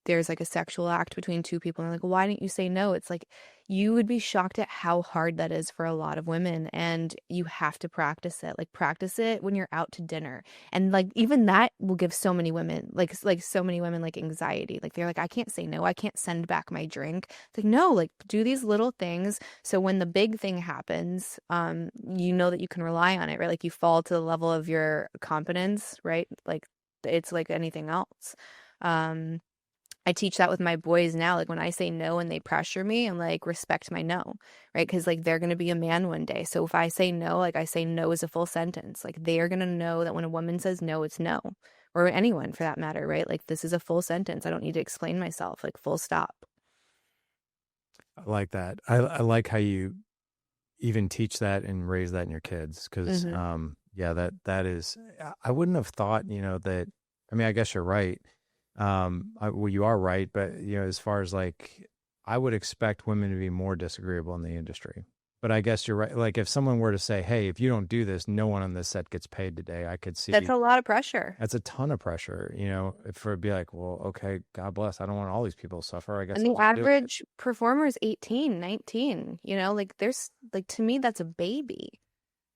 there's like a sexual act between two people and like, why didn't you say no? It's like you would be shocked at how hard that is for a lot of women, and you have to practice it. Like practice it when you're out to dinner. And like even that will give so many women like so many women like anxiety. Like they're like, I can't say no. I can't send back my drink. It's like, no, like do these little things so when the big thing happens, you know that you can rely on it, right? Like you fall to the level of your competence, right? Like it's like anything else. Um I teach that with my boys now. Like when I say no and they pressure me, I'm like, respect my no, right? Because like they're going to be a man one day. So if I say no, like I say no is a full sentence. Like they are going to know that when a woman says no, it's no, or anyone for that matter, right? Like this is a full sentence. I don't need to explain myself, like full stop. I like that. I like how you even teach that and raise that in your kids because, Hmm. yeah, that is. I wouldn't have thought, that. I mean, I guess you're right. Well, you are right, but as far as like, I would expect women to be more disagreeable in the industry. But I guess you're right. Like, if someone were to say, "Hey, if you don't do this, no one on this set gets paid today," I could That's see a lot of pressure. that's a ton of pressure. For it to be like, "Well, okay, God bless. I don't want all these people to suffer. I guess And I'll the just do it." average performer is 18, 19, like there's like to me, that's a baby.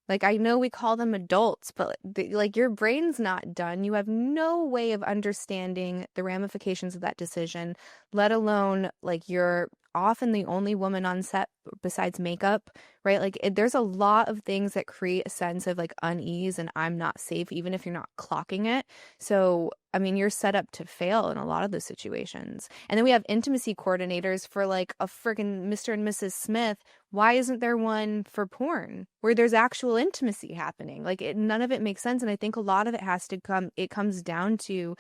Like, I know we call them adults, but like your brain's not done. You have no way of understanding the ramifications of that decision, let alone like you're often the only woman on set besides makeup, right? Like, there's a lot of things that create a sense of like unease and I'm not safe, even if you're not clocking it. So, I mean, you're set up to fail in a lot of those situations. And then we have intimacy coordinators for like a friggin' Mr. and Mrs. Smith. Why isn't there one for porn where there's actual intimacy happening? Like none of it makes sense. And I think a lot of it comes down to,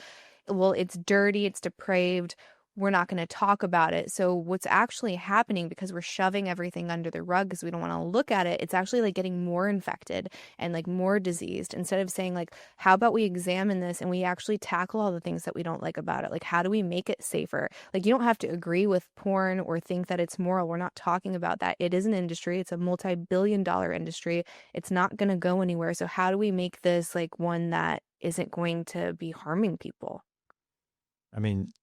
well, it's dirty, it's depraved. We're not going to talk about it. So what's actually happening because we're shoving everything under the rug because we don't want to look at it, it's actually like getting more infected and like more diseased instead of saying like, how about we examine this and we actually tackle all the things that we don't like about it? Like, how do we make it safer? Like, you don't have to agree with porn or think that it's moral. We're not talking about that. It is an industry. It's a multi-billion-dollar industry. It's not going to go anywhere. So how do we make this like one that isn't going to be harming people? I mean,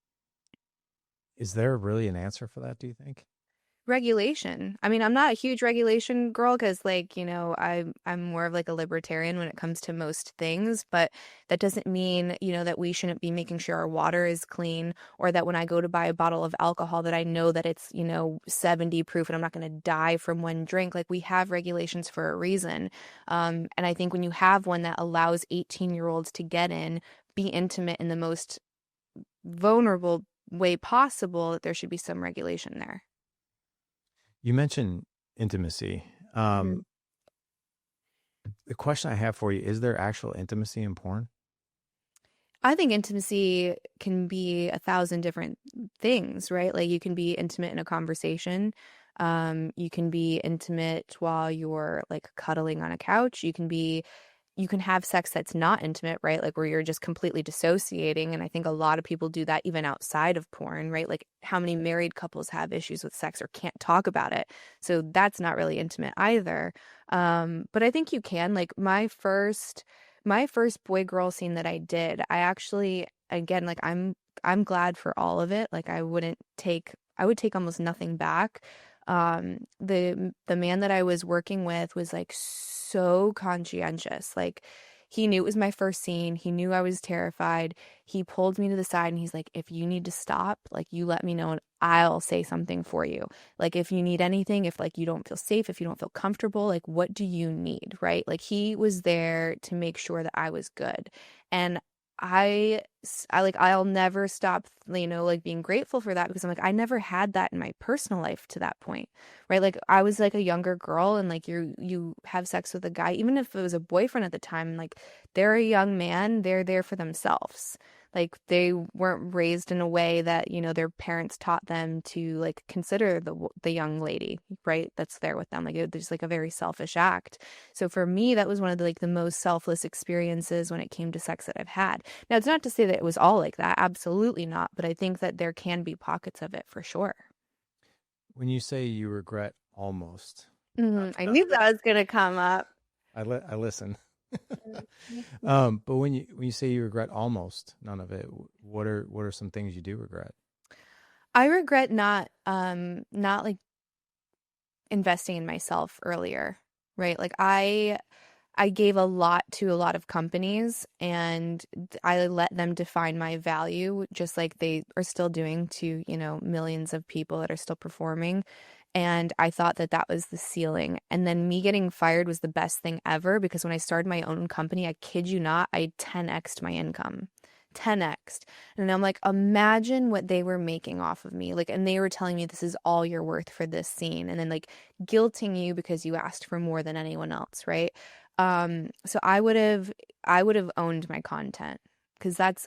is there really an answer for that, do you think? Regulation. I mean, I'm not a huge regulation girl because, like, I'm more of like a libertarian when it comes to most things, but that doesn't mean, that we shouldn't be making sure our water is clean or that when I go to buy a bottle of alcohol that I know that it's, 70 proof and I'm not going to die from one drink. Like, we have regulations for a reason. And I think when you have one that allows 18-year-olds to get in, be intimate in the most vulnerable way possible, that there should be some regulation there. You mentioned intimacy. Mhm. The question I have for you, is there actual intimacy in porn? I think intimacy can be a thousand different things, right? Like you can be intimate in a conversation. You can be intimate while you're like cuddling on a couch. You can have sex that's not intimate, right? Like where you're just completely dissociating. And I think a lot of people do that even outside of porn, right? Like how many married couples have issues with sex or can't talk about it. So that's not really intimate either. But I think you can. Like my first boy girl scene that I did, I actually again like I'm glad for all of it. Like I would take almost nothing back. The man that I was working with was like so conscientious. Like he knew it was my first scene. He knew I was terrified. He pulled me to the side and he's like, if you need to stop, like you let me know and I'll say something for you. Like if you need anything, if like you don't feel safe, if you don't feel comfortable, like what do you need, right? Like he was there to make sure that I was good. And I'll never stop, like being grateful for that because I'm like, I never had that in my personal life to that point, right? Like I was like a younger girl and like you have sex with a guy, even if it was a boyfriend at the time, like they're a young man, they're there for themselves. Like they weren't raised in a way that, their parents taught them to like consider the young lady, right? That's there with them. Like it was like a very selfish act. So for me, that was one of the most selfless experiences when it came to sex that I've had. Now, it's not to say that it was all like that. Absolutely not. But I think that there can be pockets of it for sure. When you say you regret almost, I knew that was going to come up. I listen. Mhm. But when you say you regret almost none of it, what are some things you do regret? I regret not like investing in myself earlier, right? Like I gave a lot to a lot of companies and I let them define my value just like they are still doing to, millions of people that are still performing. And I thought that that was the ceiling. And then me getting fired was the best thing ever because when I started my own company, I kid you not, I 10x'd my income. 10x'd. And I'm like, imagine what they were making off of me. Like, and they were telling me this is all you're worth for this scene. And then like guilting you because you asked for more than anyone else, right? So I would have owned my content because that's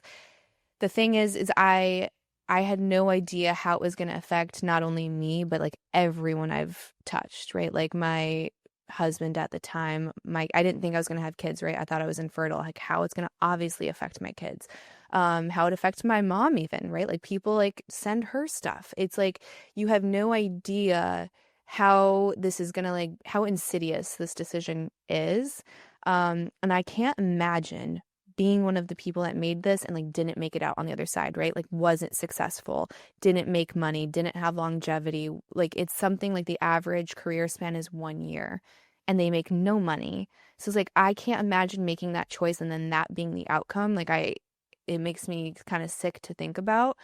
the thing is I had no idea how it was going to affect not only me but like everyone I've touched, right? Like my husband at the time, I didn't think I was going to have kids, right? I thought I was infertile, like how it's going to obviously affect my kids. How it affects my mom even, right? Like people like send her stuff. It's like you have no idea how this is going to like how insidious this decision is. And I can't imagine being one of the people that made this and like didn't make it out on the other side, right? Like wasn't successful, didn't make money, didn't have longevity. Like it's something like the average career span is 1 year and they make no money. So it's like I can't imagine making that choice and then that being the outcome. It makes me kind of sick to think about.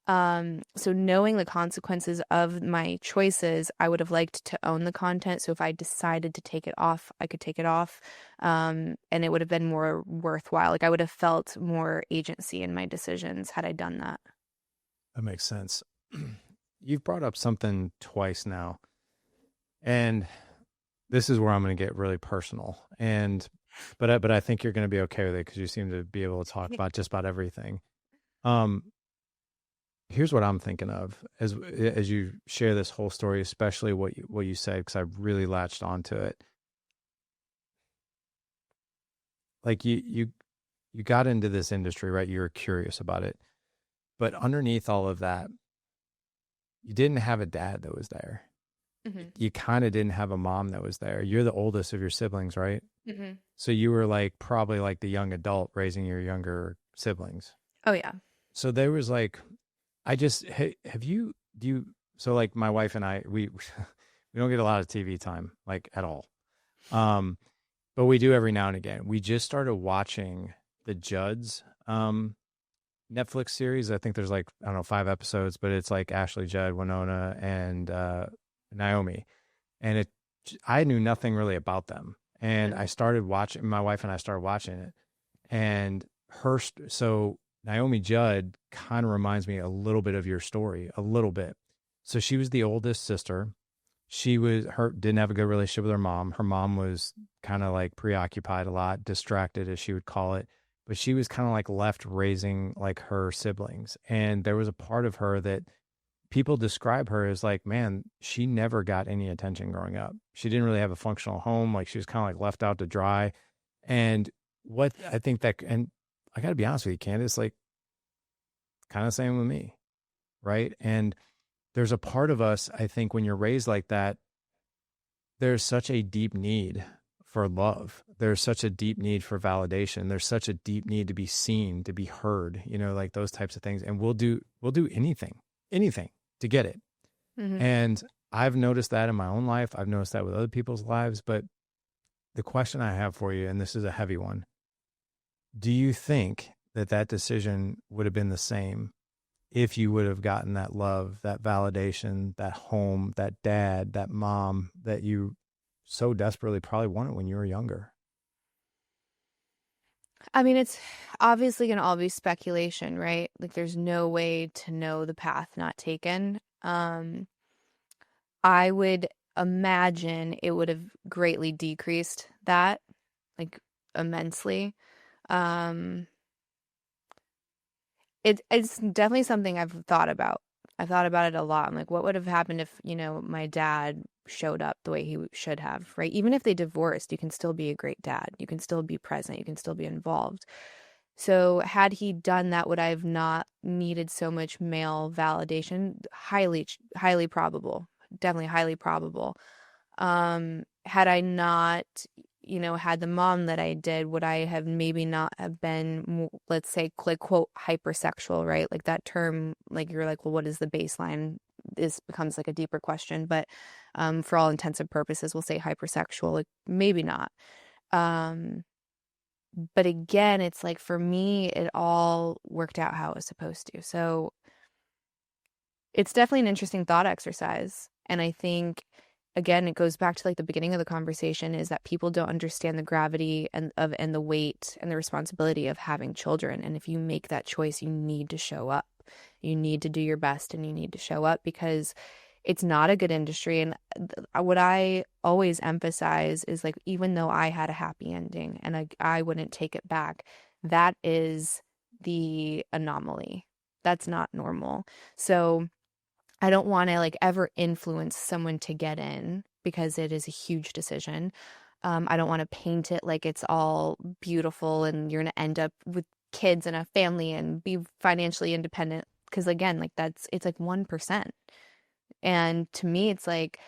So knowing the consequences of my choices, I would have liked to own the content. So if I decided to take it off, I could take it off. And it would have been more worthwhile. Like I would have felt more agency in my decisions had I done that. That makes sense. You've brought up something twice now, and this is where I'm going to get really personal. But I think you're going to be okay with it because you seem to be able to talk about just about everything. Um, Here's what I'm thinking of as you share this whole story, especially what you said, because I really latched onto it. Like you got into this industry, right? You were curious about it, but underneath all of that, you didn't have a dad that was there. Hmm. You kind of didn't have a mom that was there. You're the oldest of your siblings, right? Hmm. So you were like probably like the young adult raising your younger siblings. Oh yeah. So there was like, I just have you do you so like my wife and I we we don't get a lot of TV time like at all. Um but we do every now and again. We just started watching the Judds Netflix series. I think there's like I don't know 5 episodes, but it's like Ashley Judd, Winona and Naomi. And I knew nothing really about them. And I started watching my wife and I started watching it. And so Naomi Judd kind of reminds me a little bit of your story, a little bit. So she was the oldest sister. Didn't have a good relationship with her mom. Her mom was kind of like preoccupied a lot, distracted as she would call it. But she was kind of like left raising like her siblings. And there was a part of her that people describe her as like, man, she never got any attention growing up. She didn't really have a functional home. Like she was kind of like left out to dry. And what I think that, and I got to be honest with you, Candice, like kind of same with me, right? And there's a part of us, I think, when you're raised like that, there's such a deep need for love. There's such a deep need for validation. There's such a deep need to be seen, to be heard, like those types of things. And we'll do anything to get it. Hmm. And I've noticed that in my own life. I've noticed that with other people's lives. But the question I have for you, and this is a heavy one, do you think that decision would have been the same if you would have gotten that love, that validation, that home, that dad, that mom that you so desperately probably wanted when you were younger? I mean, it's obviously going to all be speculation, right? Like, there's no way to know the path not taken. I would imagine it would have greatly decreased that, like, immensely. Um, it's definitely something I've thought about. I've thought about it a lot. I'm like, what would have happened if, my dad showed up the way he should have, right? Even if they divorced, you can still be a great dad. You can still be present. You can still be involved. So had he done that, would I have not needed so much male validation? Highly probable. Definitely highly probable. Had I not, had the mom that I did, would I have maybe not have been, let's say, like, quote, hypersexual, right? Like that term, like you're like, well, what is the baseline? This becomes like a deeper question, but for all intents and purposes, we'll say hypersexual, like maybe not. Um, but again, it's like for me, it all worked out how it was supposed to. So it's definitely an interesting thought exercise. And I think, again, it goes back to like the beginning of the conversation is that people don't understand the gravity and the weight and the responsibility of having children. And if you make that choice, you need to show up. You need to do your best and you need to show up because it's not a good industry. And what I always emphasize is like, even though I had a happy ending and I wouldn't take it back, that is the anomaly. That's not normal. So I don't want to like ever influence someone to get in because it is a huge decision. I don't want to paint it like it's all beautiful and you're going to end up with kids and a family and be financially independent. Because again, like it's like 1%. And to me, it's like,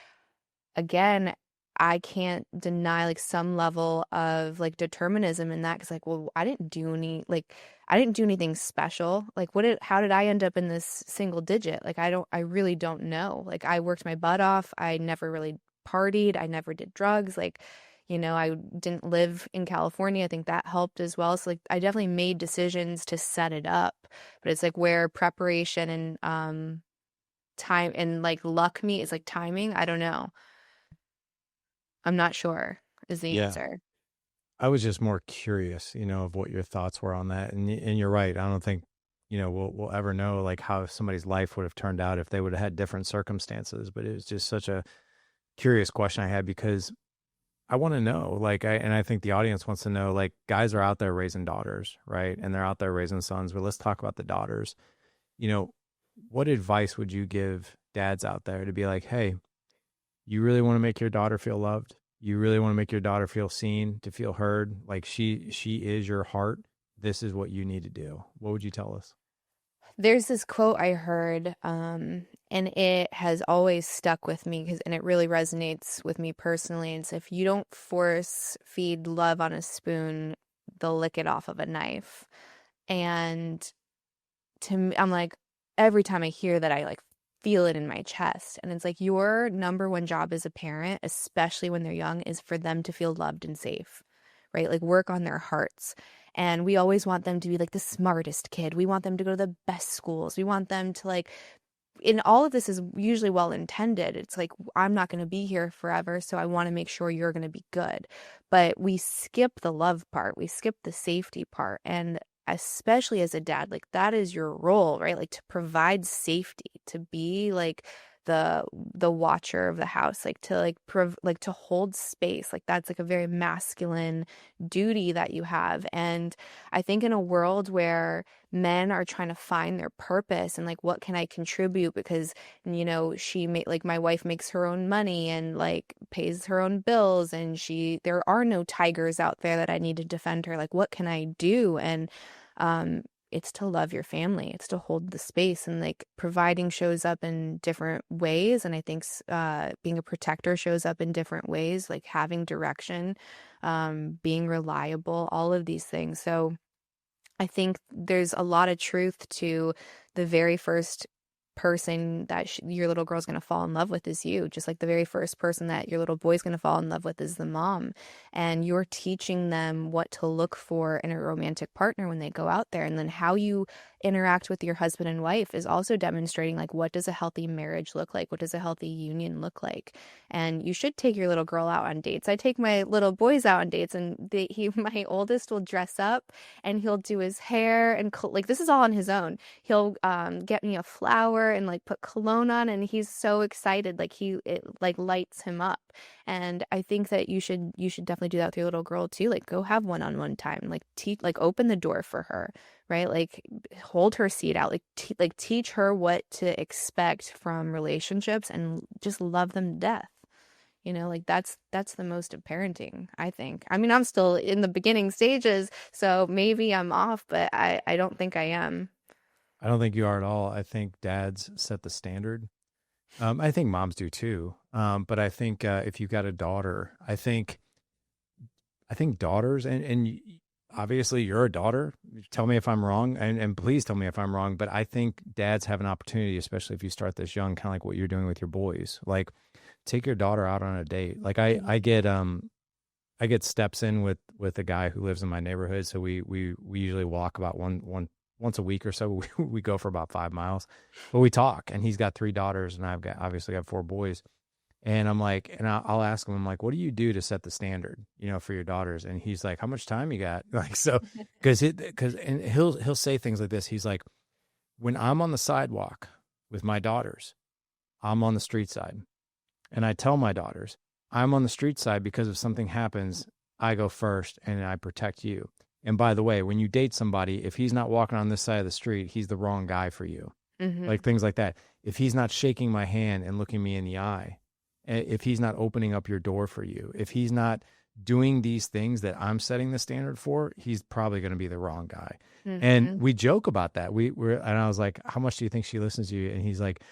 again, I can't deny like some level of like determinism in that because like, well, I didn't do anything special. Like how did I end up in this single digit? Like I really don't know. Like I worked my butt off. I never really partied. I never did drugs. Like, I didn't live in California. I think that helped as well. So like I definitely made decisions to set it up, but it's like where preparation and time and like luck meet is like timing. I don't know. I'm not sure is the Yeah. answer. I was just more curious, of what your thoughts were on that. And you're right. I don't think, we'll ever know like how somebody's life would have turned out if they would have had different circumstances. But it was just such a curious question I had because I want to know, like, and I think the audience wants to know, like, guys are out there raising daughters, right? And they're out there raising sons. But let's talk about the daughters. You know, what advice would you give dads out there to be like, hey, you really want to make your daughter feel loved? You really want to make your daughter feel seen, to feel heard? Like she is your heart. This is what you need to do. What would you tell us? There's this quote I heard, and it has always stuck with me and it really resonates with me personally. It's if you don't force feed love on a spoon, they'll lick it off of a knife. And to me, I'm like, every time I hear that, I like feel it in my chest. And it's like your number one job as a parent, especially when they're young, is for them to feel loved and safe, right? Like work on their hearts. And we always want them to be like the smartest kid. We want them to go to the best schools. We want them to like, and all of this is usually well intended. It's like, I'm not going to be here forever, so I want to make sure you're going to be good. But we skip the love part, we skip the safety part. And especially as a dad, like that is your role, right? Like to provide safety, to be like the watcher of the house, like to like to hold space. Like that's like a very masculine duty that you have. And I think in a world where men are trying to find their purpose and like what can I contribute because like my wife makes her own money and like pays her own bills and there are no tigers out there that I need to defend her, like what can I do? And it's to love your family, it's to hold the space, and like providing shows up in different ways. And I think being a protector shows up in different ways, like having direction, being reliable, all of these things. So I think there's a lot of truth to the very first person that your little girl's going to fall in love with is you, just like the very first person that your little boy's going to fall in love with is the mom. And you're teaching them what to look for in a romantic partner when they go out there. And then how you interact with your husband and wife is also demonstrating, like, what does a healthy marriage look like? What does a healthy union look like? And you should take your little girl out on dates. I take my little boys out on dates, and my oldest will dress up and he'll do his hair and like, this is all on his own. He'll get me a flower and like put cologne on, and he's so excited. Like it like lights him up. And I think that you should definitely do that with your little girl too. Like, go have one-on-one time. Like open the door for her, right? Like, hold her seat out. Like teach her what to expect from relationships, and just love them to death. Like, that's the most of parenting, I think. I mean, I'm still in the beginning stages, so maybe I'm off, but I don't think I am. I don't think you are at all. I think dads set the standard. I think moms do too. But I think if you got a daughter, I think daughters, and obviously you're a daughter. Tell me if I'm wrong, and please tell me if I'm wrong. But I think dads have an opportunity, especially if you start this young, kind of like what you're doing with your boys. Like, take your daughter out on a date. Like I get steps in with a guy who lives in my neighborhood. So we usually walk about once a week or so. We go for about 5 miles, but we talk. And he's got 3 daughters, and obviously have 4 boys. And I'm like, and I'll ask him, I'm like, what do you do to set the standard, for your daughters? And he's like, how much time you got? Like, so, and he'll say things like this. He's like, when I'm on the sidewalk with my daughters, I'm on the street side. And I tell my daughters, I'm on the street side because if something happens, I go first and I protect you. And by the way, when you date somebody, if he's not walking on this side of the street, he's the wrong guy for you. Mm-hmm. Like, things like that. If he's not shaking my hand and looking me in the eye, if he's not opening up your door for you, if he's not doing these things that I'm setting the standard for, he's probably going to be the wrong guy. Mm-hmm. And we joke about that. And I was like, how much do you think she listens to you? And he's like,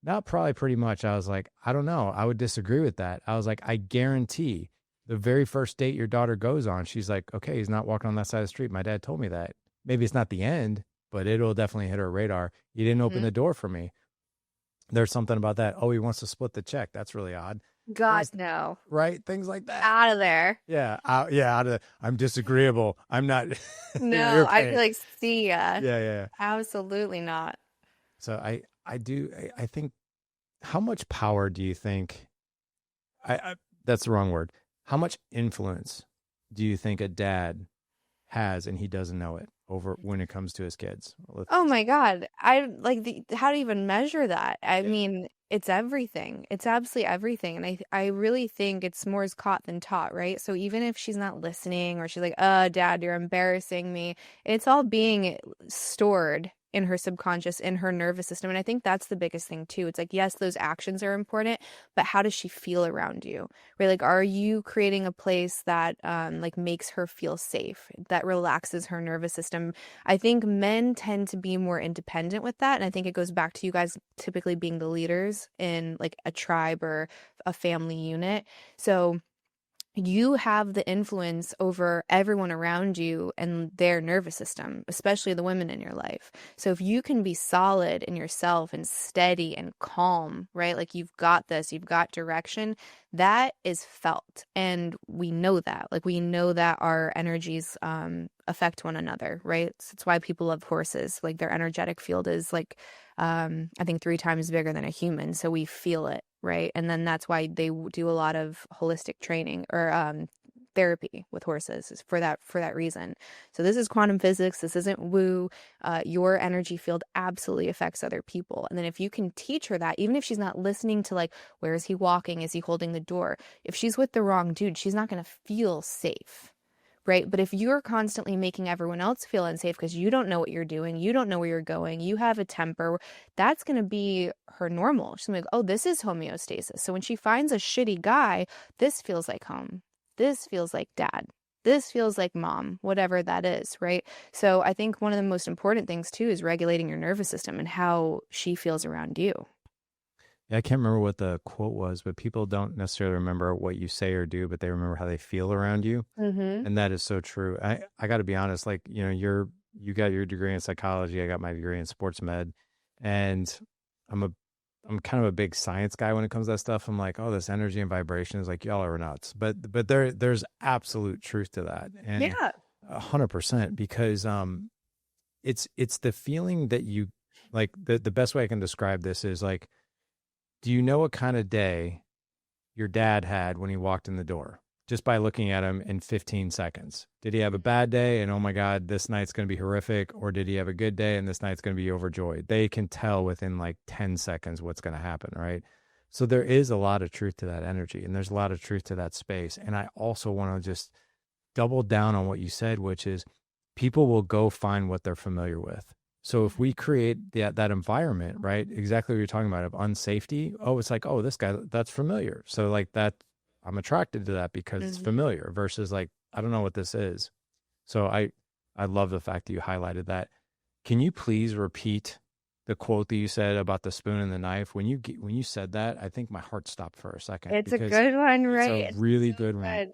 not probably pretty much. I was like, I don't know. I would disagree with that. I was like, I guarantee the very first date your daughter goes on, she's like, okay, he's not walking on that side of the street. My dad told me that. Maybe it's not the end, but it'll definitely hit her radar. He didn't open the door for me. There's something about that. Oh, he wants to split the check. That's really odd. God, no. Right? Things like that. Out of there. Yeah. Out of. I'm disagreeable. I'm not. No, I feel like, see ya. Yeah. Absolutely not. So I think, how much power do you think, that's the wrong word. How much influence do you think a dad has, and he doesn't know it, over when it comes to his kids? Oh my God. I like how to even measure that. I mean, it's everything. It's absolutely everything. And I really think it's more is caught than taught, right? So even if she's not listening, or she's like, Dad, you're embarrassing me, it's all being stored in her subconscious, in her nervous system. And I think that's the biggest thing too. It's like, yes, those actions are important, but how does she feel around you? Right? Like, are you creating a place that like makes her feel safe, that relaxes her nervous system? I think men tend to be more independent with that. And I think it goes back to you guys typically being the leaders in like a tribe or a family unit. So you have the influence over everyone around you and their nervous system, especially the women in your life. So if you can be solid in yourself and steady and calm, right? Like, you've got this, you've got direction, that is felt. And we know that. Like, we know that our energies affect one another, right? So it's why people love horses. Like, their energetic field is like, I think 3 times bigger than a human. So we feel it, right? And then that's why they do a lot of holistic training or therapy with horses, is for that reason. So this is quantum physics. This isn't woo. Your energy field absolutely affects other people. And then if you can teach her that, even if she's not listening to like, where is he walking? Is he holding the door? If she's with the wrong dude, she's not going to feel safe. Right? But if you're constantly making everyone else feel unsafe because you don't know what you're doing, you don't know where you're going, you have a temper, that's going to be her normal. She's going to be like, oh, this is homeostasis. So when she finds a shitty guy, this feels like home. This feels like dad. This feels like mom, whatever that is, right? So I think one of the most important things too is regulating your nervous system and how she feels around you. Yeah, I can't remember what the quote was, but people don't necessarily remember what you say or do, but they remember how they feel around you. Mm-hmm. And that is so true. I got to be honest, like, you got your degree in psychology. I got my degree in sports med. And I'm kind of a big science guy when it comes to that stuff. I'm like, oh, this energy and vibration is like, y'all are nuts. But there's absolute truth to that. And Yeah. 100%, because it's the feeling that you like. The best way I can describe this is like, do you know what kind of day your dad had when he walked in the door? Just by looking at him in 15 seconds. Did he have a bad day and, oh my God, this night's going to be horrific? Or did he have a good day and this night's going to be overjoyed? They can tell within like 10 seconds what's going to happen, right? So there is a lot of truth to that energy, and there's a lot of truth to that space. And I also want to just double down on what you said, which is people will go find what they're familiar with. So if we create that environment, right, exactly what you're talking about, of unsafety, oh, it's like, oh, this guy, that's familiar. So like that, I'm attracted to that because it's familiar, versus like, I don't know what this is. So I love the fact that you highlighted that. Can you please repeat the quote that you said about the spoon and the knife? When you said that, I think my heart stopped for a second. It's a good one, right? It's a really good one.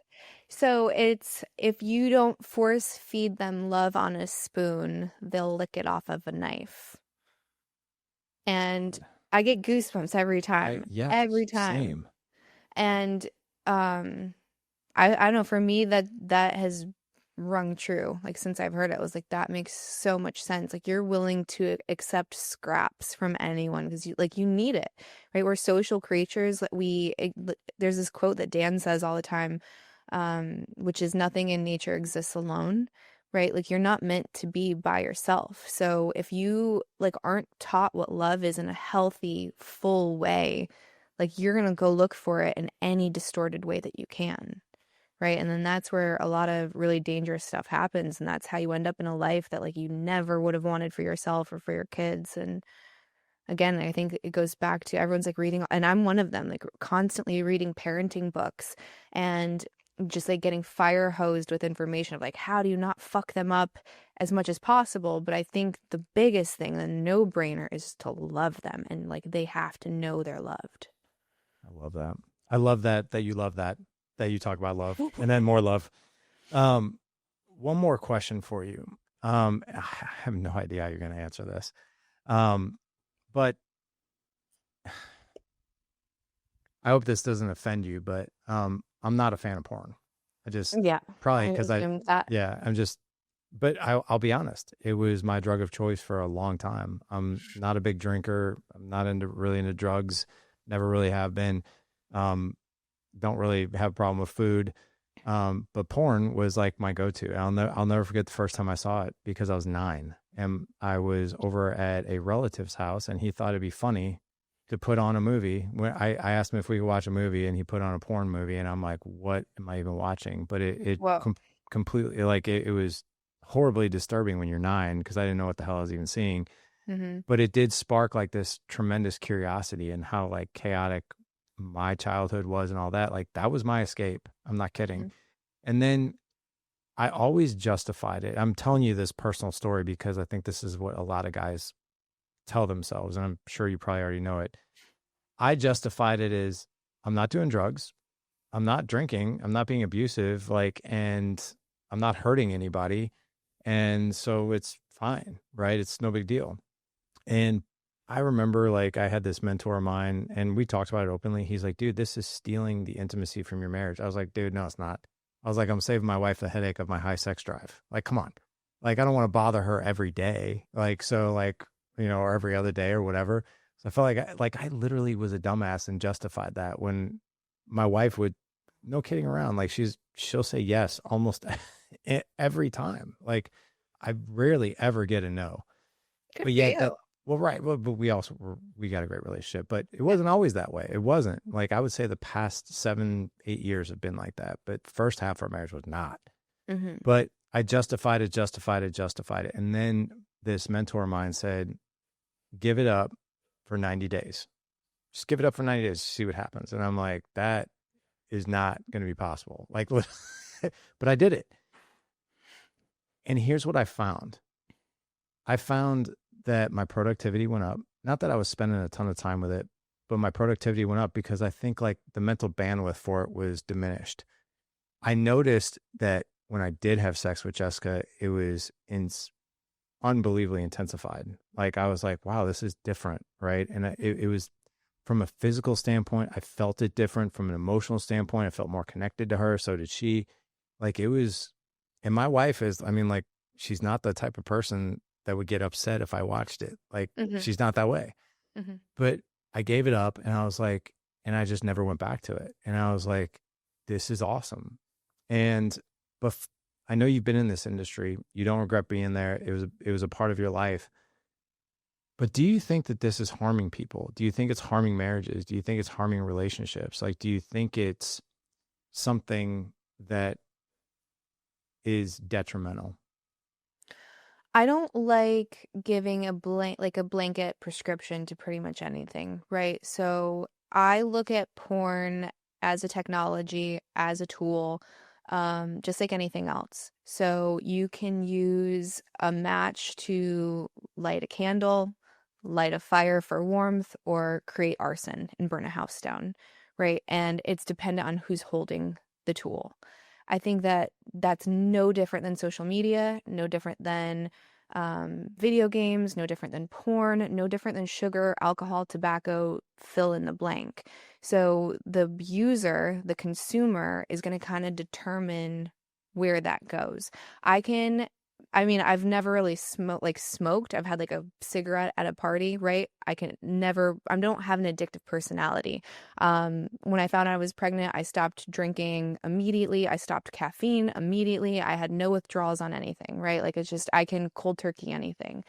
So it's, if you don't force feed them love on a spoon, they'll lick it off of a knife. And I get goosebumps every time. Every time. Same. And I don't know, for me that has rung true. Like, since I've heard it, I was like, that makes so much sense. Like, you're willing to accept scraps from anyone because you need it, right? We're social creatures. There's this quote that Dan says all the time, which is, nothing in nature exists alone, right? Like, you're not meant to be by yourself. So if you like aren't taught what love is in a healthy, full way, like, you're going to go look for it in any distorted way that you can, right? And then that's where a lot of really dangerous stuff happens. And that's how you end up in a life that like you never would have wanted for yourself or for your kids. And again, I think it goes back to, everyone's like reading, and I'm one of them, like constantly reading parenting books and just like getting fire hosed with information of like, how do you not fuck them up as much as possible? But I think the biggest thing, the no-brainer, is to love them, and like they have to know they're loved. I love that. I love that you love that you talk about love and then more love. One more question for you. I have no idea how you're going to answer this. But I hope this doesn't offend you, but I'm not a fan of porn. I just, probably because but I'll be honest. It was my drug of choice for a long time. I'm not a big drinker. I'm not really into drugs. Never really have been. Don't really have a problem with food. But porn was like my go-to. I'll never forget the first time I saw it, because I was 9 and I was over at a relative's house, and he thought it'd be funny to put on a movie. When I asked him if we could watch a movie, and he put on a porn movie, and I'm like, what am I even watching? But it completely, like, it was horribly disturbing when you're 9, because I didn't know what the hell I was even seeing. Mm-hmm. But it did spark like this tremendous curiosity, and how like chaotic my childhood was and all that. Like, that was my escape. I'm not kidding. Mm-hmm. And then I always justified it. I'm telling you this personal story because I think this is what a lot of guys tell themselves, and I'm sure you probably already know it. I justified it as, I'm not doing drugs, I'm not drinking, I'm not being abusive, like, and I'm not hurting anybody, and so it's fine, right? It's no big deal. And I remember, like, I had this mentor of mine, and we talked about it openly. He's like, dude, this is stealing the intimacy from your marriage. I was like, dude, no, it's not. I was like, I'm saving my wife the headache of my high sex drive. Like, come on. Like, I don't want to bother her every day. Like, so like, you know, or every other day or whatever. So I felt like I literally was a dumbass and justified that, when my wife would, no kidding around, like, she'll say yes almost every time. Like, I rarely ever get a no. But yet, well, right. Well, but we got a great relationship, but it wasn't always that way. It wasn't. Like, I would say the past 7-8 years have been like that, but first half of our marriage was not. Mm-hmm. But I justified it. And then this mentor of mine said, give it up for 90 days. Just give it up for 90 days to see what happens. And I'm like, that is not going to be possible. Like, but I did it. And here's what I found. I found that my productivity went up. Not that I was spending a ton of time with it, but my productivity went up because I think like the mental bandwidth for it was diminished. I noticed that when I did have sex with Jessica, it was unbelievably intensified. Like I was like, wow, this is different, right? And it was from a physical standpoint, I felt it different. From an emotional standpoint, I felt more connected to her. So did she. Like it was, and my wife is, I mean, like she's not the type of person that would get upset if I watched it. Like Hmm. she's not that way. Hmm. But I gave it up and I was like, and I just never went back to it. And I was like, this is awesome. And, but I know you've been in this industry. You don't regret being there. It was a part of your life. But do you think that this is harming people? Do you think it's harming marriages? Do you think it's harming relationships? Like, do you think it's something that is detrimental? I don't like giving a blanket prescription to pretty much anything, right? So I look at porn as a technology, as a tool, just like anything else. So you can use a match to light a candle, light a fire for warmth, or create arson and burn a house down, right? And it's dependent on who's holding the tool. I think that that's no different than social media, no different than video games, no different than porn, no different than sugar, alcohol, tobacco, fill in the blank. So the user, the consumer, is going to kind of determine where that goes. I can, I mean, I've never really smoked. I've had like a cigarette at a party, right? I don't have an addictive personality. When I found out I was pregnant, I stopped drinking immediately. I stopped caffeine immediately. I had no withdrawals on anything, right? Like it's just, I can cold turkey anything.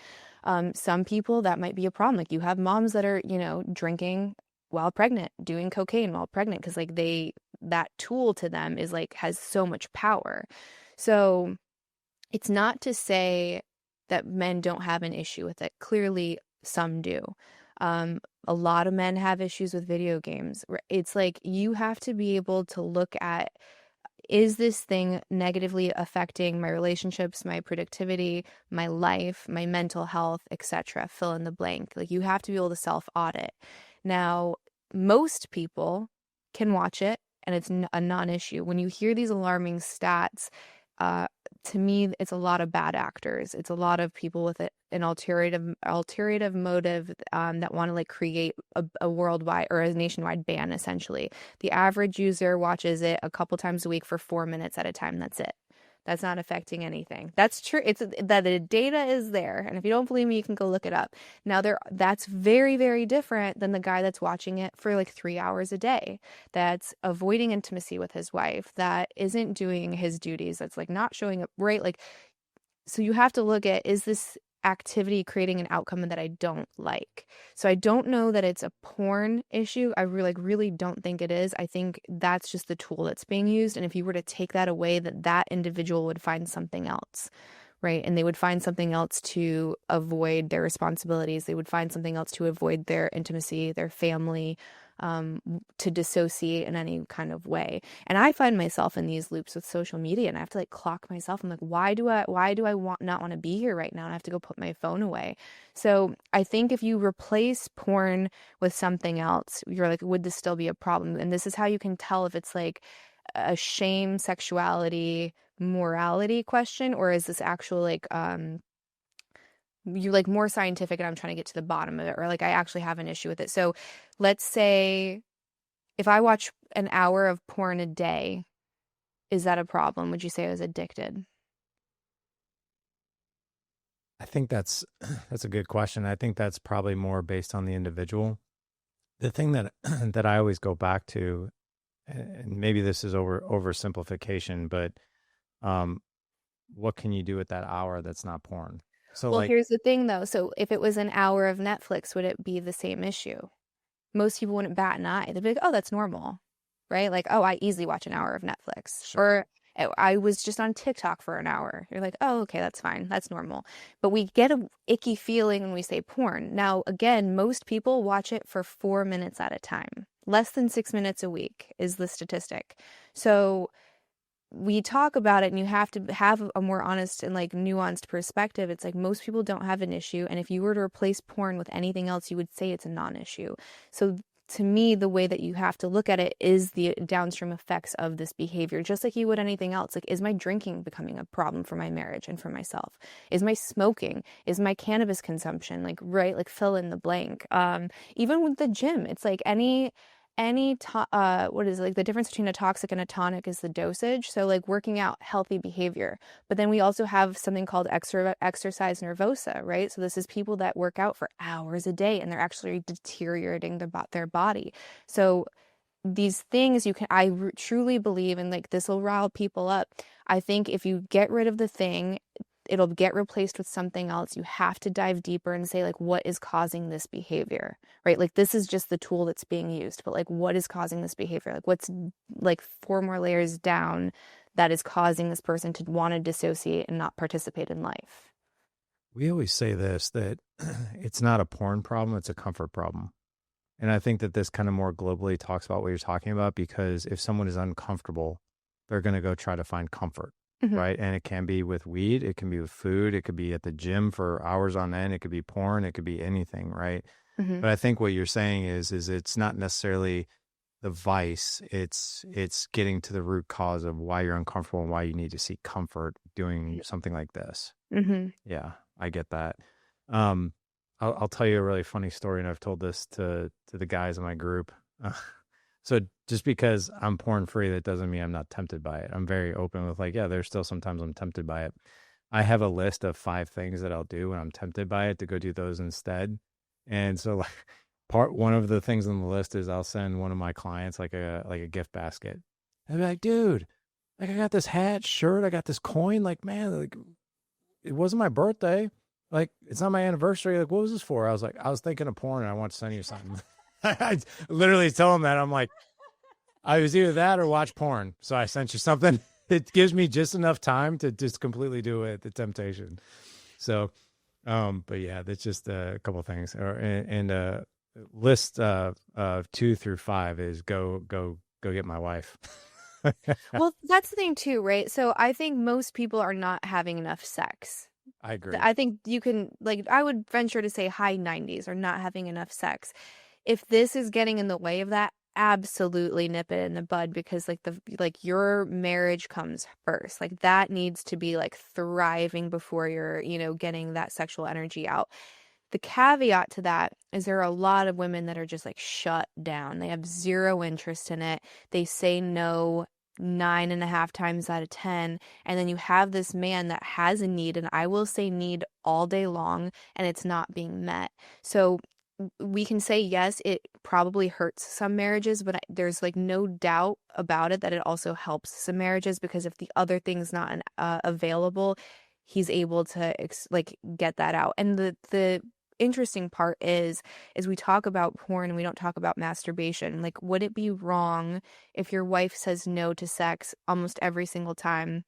Some people that might be a problem. Like you have moms that are, drinking while pregnant, doing cocaine while pregnant, because like that tool to them is like, has so much power. So it's not to say that men don't have an issue with it. Clearly, some do. A lot of men have issues with video games. It's like you have to be able to look at, is this thing negatively affecting my relationships, my productivity, my life, my mental health, etc. Fill in the blank. Like you have to be able to self-audit. Now, most people can watch it and it's a non-issue. When you hear these alarming stats, uh, to me, it's a lot of bad actors. It's a lot of people with an ulterior motive that want to like create a worldwide or a nationwide ban, essentially. The average user watches it a couple times a week for 4 minutes at a time. That's it. That's not affecting anything. That's true. It's that the data is there. And if you don't believe me, you can go look it up. Now that's very, very different than the guy that's watching it for like 3 hours a day, that's avoiding intimacy with his wife, that isn't doing his duties, that's like not showing up, right? Like, so you have to look at, is this activity creating an outcome that I don't like? So I don't know that it's a porn issue. I really don't think it is. I think that's just the tool that's being used. And if you were to take that away, that individual would find something else, right? And they would find something else to avoid their responsibilities. They would find something else to avoid their intimacy, their family, to dissociate in any kind of way. And I find myself in these loops with social media, and I have to like clock myself. I'm like, why do I not want to be here right now? And I have to go put my phone away. So I think if you replace porn with something else, you're like, would this still be a problem? And this is how you can tell if it's like a shame, sexuality, morality question, or is this actual like you like more scientific and I'm trying to get to the bottom of it, or like I actually have an issue with it. So let's say if I watch an hour of porn a day, is that a problem? Would you say I was addicted? I think that's a good question. I think that's probably more based on the individual. The thing that that I always go back to, and maybe this is oversimplification, but um, what can you do with that hour that's not porn? So Well, like, here's the thing though. So if it was an hour of Netflix, would it be the same issue? Most people wouldn't bat an eye. They'd be like, oh, that's normal, right? Like, oh, I easily watch an hour of Netflix. sure. Or I was just on TikTok for an hour. You're like, oh, okay, that's fine. That's normal. But we get a icky feeling when we say porn. Now, again, most people watch it for 4 minutes at a time. Less than 6 minutes a week is the statistic. So we talk about it and you have to have a more honest and like nuanced perspective. It's like most people don't have an issue. And if you were to replace porn with anything else, you would say it's a non-issue. So to me, the way that you have to look at it is the downstream effects of this behavior, just like you would anything else. Like, is my drinking becoming a problem for my marriage and for myself? Is my smoking? Is my cannabis consumption? Like, right, like fill in the blank. Even with the gym, it's like what is it? Like the difference between a toxic and a tonic is the dosage. So like working out, healthy behavior. But then we also have something called exercise nervosa, right? So this is people that work out for hours a day and they're actually deteriorating their body. So these things I truly believe, and like this will rile people up. I think if you get rid of the thing, it'll get replaced with something else. You have to dive deeper and say, like, what is causing this behavior, right? Like, this is just the tool that's being used, but like, what is causing this behavior? Like, what's like 4 more layers down that is causing this person to want to dissociate and not participate in life? We always say this, that it's not a porn problem, it's a comfort problem. And I think that this kind of more globally talks about what you're talking about, because if someone is uncomfortable, they're going to go try to find comfort. Right. And it can be with weed. It can be with food. It could be at the gym for hours on end. It could be porn. It could be anything. Right. But I think what you're saying is it's not necessarily the vice. It's getting to the root cause of why you're uncomfortable and why you need to seek comfort doing something like this. Yeah, I get that. I'll tell you a really funny story, and I've told this to the guys in my group. So just because I'm porn free, that doesn't mean I'm not tempted by it. I'm very open with like, yeah, there's still sometimes I'm tempted by it. I have a list of 5 things that I'll do when I'm tempted by it to go do those instead. And so like one of the things on the list is I'll send one of my clients like a gift basket. I'll be like, dude, like I got this hat, shirt, I got this coin. Like, man, like it wasn't my birthday. Like, it's not my anniversary. Like, what was this for? I was like, I was thinking of porn and I want to send you something. I literally tell him that. I'm like, I was either that or watch porn. So I sent you something. It gives me just enough time to just completely do it, the temptation. So, but yeah, that's just a couple of things. And list of 2 through 5 is go get my wife. Well, that's the thing too, right? So I think most people are not having enough sex. I agree. I think you can, like, I would venture to say high 90s are not having enough sex. If this is getting in the way of that, absolutely nip it in the bud, because like your marriage comes first. Like that needs to be like thriving before you're, getting that sexual energy out. The caveat to that is there are a lot of women that are just like shut down. They have zero interest in it. They say no 9.5 times out of 10. And then you have this man that has a need, and I will say need all day long, and it's not being met. So we can say, yes, it probably hurts some marriages, but there's like no doubt about it that it also helps some marriages, because if the other thing's not available, he's able to get that out. And the interesting part is we talk about porn and we don't talk about masturbation. Like, would it be wrong if your wife says no to sex almost every single time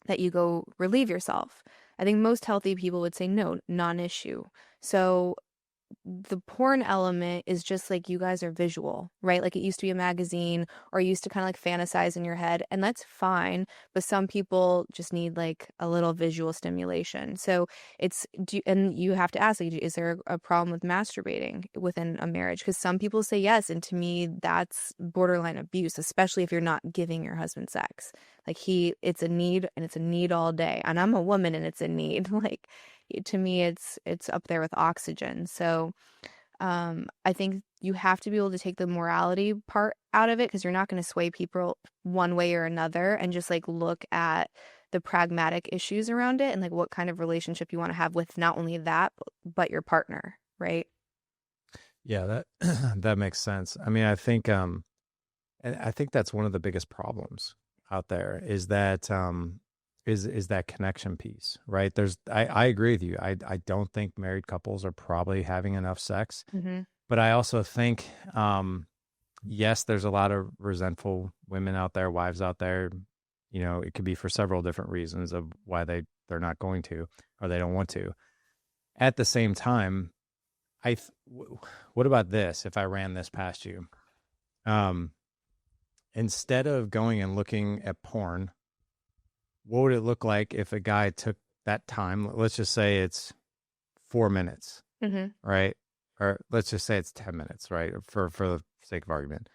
that you go relieve yourself? I think most healthy people would say no, non-issue. So the porn element is just like, you guys are visual, right? Like it used to be a magazine, or you used to kind of like fantasize in your head, and that's fine. But some people just need like a little visual stimulation. So and you have to ask, like, is there a problem with masturbating within a marriage? Because some people say yes, and to me, that's borderline abuse, especially if you're not giving your husband sex. Like it's a need, and it's a need all day. And I'm a woman, and it's a need. Like, to me, it's up there with oxygen. So I think you have to be able to take the morality part out of it, because you're not going to sway people one way or another, and just like look at the pragmatic issues around it and like what kind of relationship you want to have with not only that, but your partner, right? Yeah, that that makes sense. I mean, I think and I think that's one of the biggest problems out there is that is that connection piece, right? I agree with you. I don't think married couples are probably having enough sex, but I also think, yes, there's a lot of resentful women out there, wives out there. It could be for several different reasons of why they're not going to, or they don't want to. At the same time, what about this? If I ran this past you, instead of going and looking at porn, what would it look like if a guy took that time? Let's just say it's 4 minutes, right? Or let's just say it's 10 minutes, right? For sake of argument.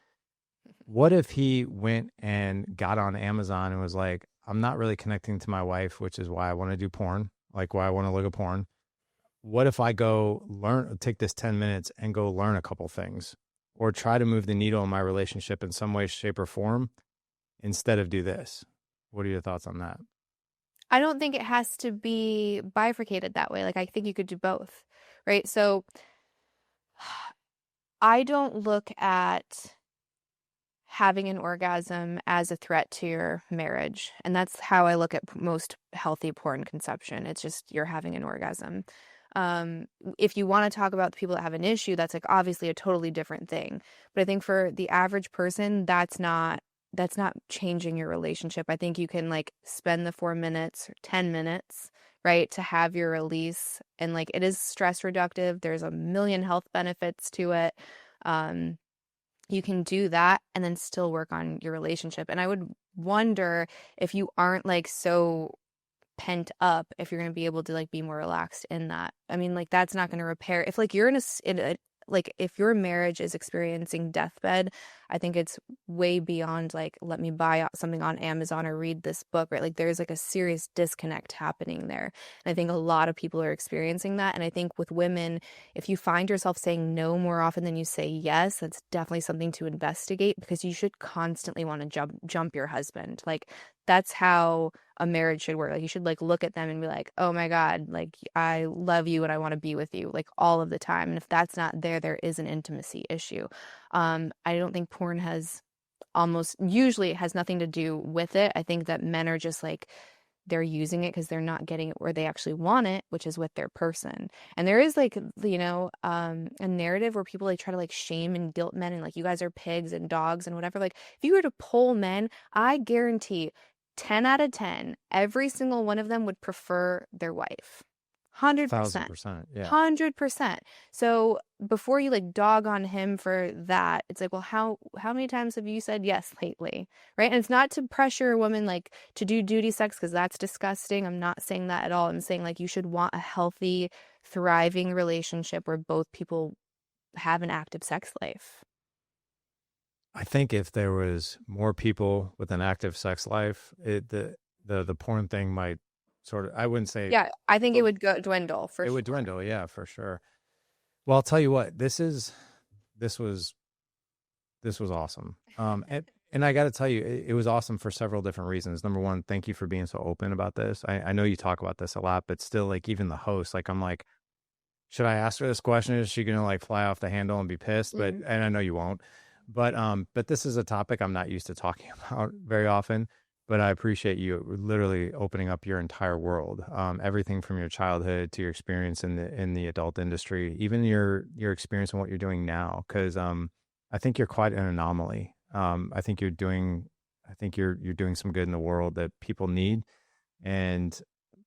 What if he went and got on Amazon and was like, I'm not really connecting to my wife, which is why I want to do porn, like why I want to look at porn. What if I go take this 10 minutes and go learn a couple things or try to move the needle in my relationship in some way, shape, or form instead of do this? What are your thoughts on that? I don't think it has to be bifurcated that way. Like, I think you could do both, right? So I don't look at having an orgasm as a threat to your marriage. And that's how I look at most healthy porn conception. It's just you're having an orgasm. If you want to talk about the people that have an issue, that's like obviously a totally different thing. But I think for the average person, that's not changing your relationship. I think you can like spend the 4 minutes or 10 minutes, right, to have your release. And like it is stress reductive. There's a million health benefits to it. You can do that and then still work on your relationship. And I would wonder if you aren't like so pent up, if you're going to be able to like be more relaxed in that. I mean, like that's not going to repair. If like you're in a like if your marriage is experiencing deathbed, I think it's way beyond like, let me buy something on Amazon or read this book, right? Like there's like a serious disconnect happening there. And I think a lot of people are experiencing that. And I think with women, if you find yourself saying no more often than you say yes, that's definitely something to investigate, because you should constantly want to jump your husband. Like that's how a marriage should work. Like you should like look at them and be like, oh my God, like I love you and I want to be with you like all of the time. And if that's not there, there is an intimacy issue. I don't think porn usually it has nothing to do with it. I think that men are just like, they're using it because they're not getting it where they actually want it, which is with their person. And there is like, a narrative where people like try to like shame and guilt men and like, you guys are pigs and dogs and whatever. Like if you were to poll men, I guarantee 10 out of 10, every single one of them would prefer their wife. 100%. 1,000%. Yeah. 100%. So before you like dog on him for that, it's like, well, how many times have you said yes lately? Right. And it's not to pressure a woman like to do duty sex, because that's disgusting. I'm not saying that at all. I'm saying like you should want a healthy, thriving relationship where both people have an active sex life. I think if there was more people with an active sex life, the porn thing might sort of, I wouldn't say. Yeah, I think it would dwindle for sure. It would dwindle, yeah, for sure. Well, I'll tell you what, this was awesome. And I got to tell you, it was awesome for several different reasons. Number one, thank you for being so open about this. I know you talk about this a lot, but still, like even the host, like I'm like, should I ask her this question? Is she gonna like fly off the handle and be pissed? Mm-hmm. And I know you won't. But this is a topic I'm not used to talking about very often. But I appreciate you literally opening up your entire world, everything from your childhood to your experience in the adult industry, even your experience and what you're doing now. Because I think you're quite an anomaly. I think you're doing some good in the world that people need, and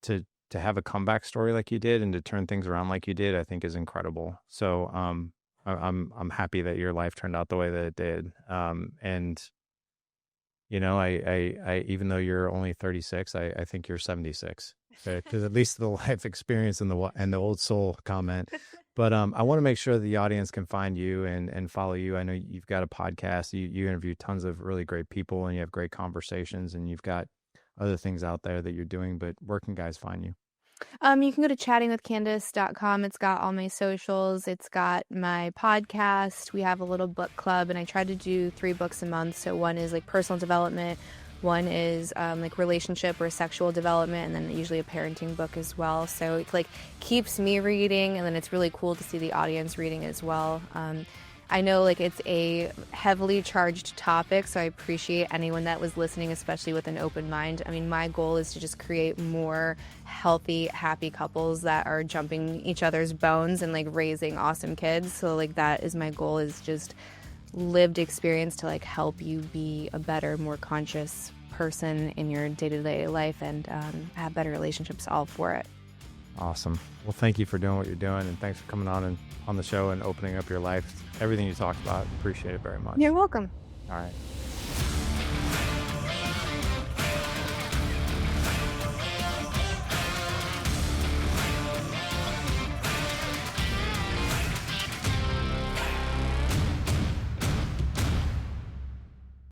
to have a comeback story like you did and to turn things around like you did, I think is incredible. So I'm happy that your life turned out the way that it did. And you know, I even though you're only 36, I think you're 76, because at least the life experience and the old soul comment. But I want to make sure the audience can find you and follow you. I know you've got a podcast. You interview tons of really great people, and you have great conversations, and you've got other things out there that you're doing. But where can guys find you? You can go to chattingwithcandice.com. It's got all my socials. It's got my podcast. We have a little book club, and I try to do 3 books a month. So one is like personal development, one is like relationship or sexual development, and then usually a parenting book as well. So it like keeps me reading, and then it's really cool to see the audience reading as well. I know like it's a heavily charged topic, so I appreciate anyone that was listening, especially with an open mind. I mean, my goal is to just create more healthy, happy couples that are jumping each other's bones and like raising awesome kids. So like that is my goal, is just lived experience to like help you be a better, more conscious person in your day-to-day life and have better relationships all for it. Awesome. Well, thank you for doing what you're doing, and thanks for coming on the show and opening up your life. Everything you talked about, appreciate it very much. You're welcome. All right.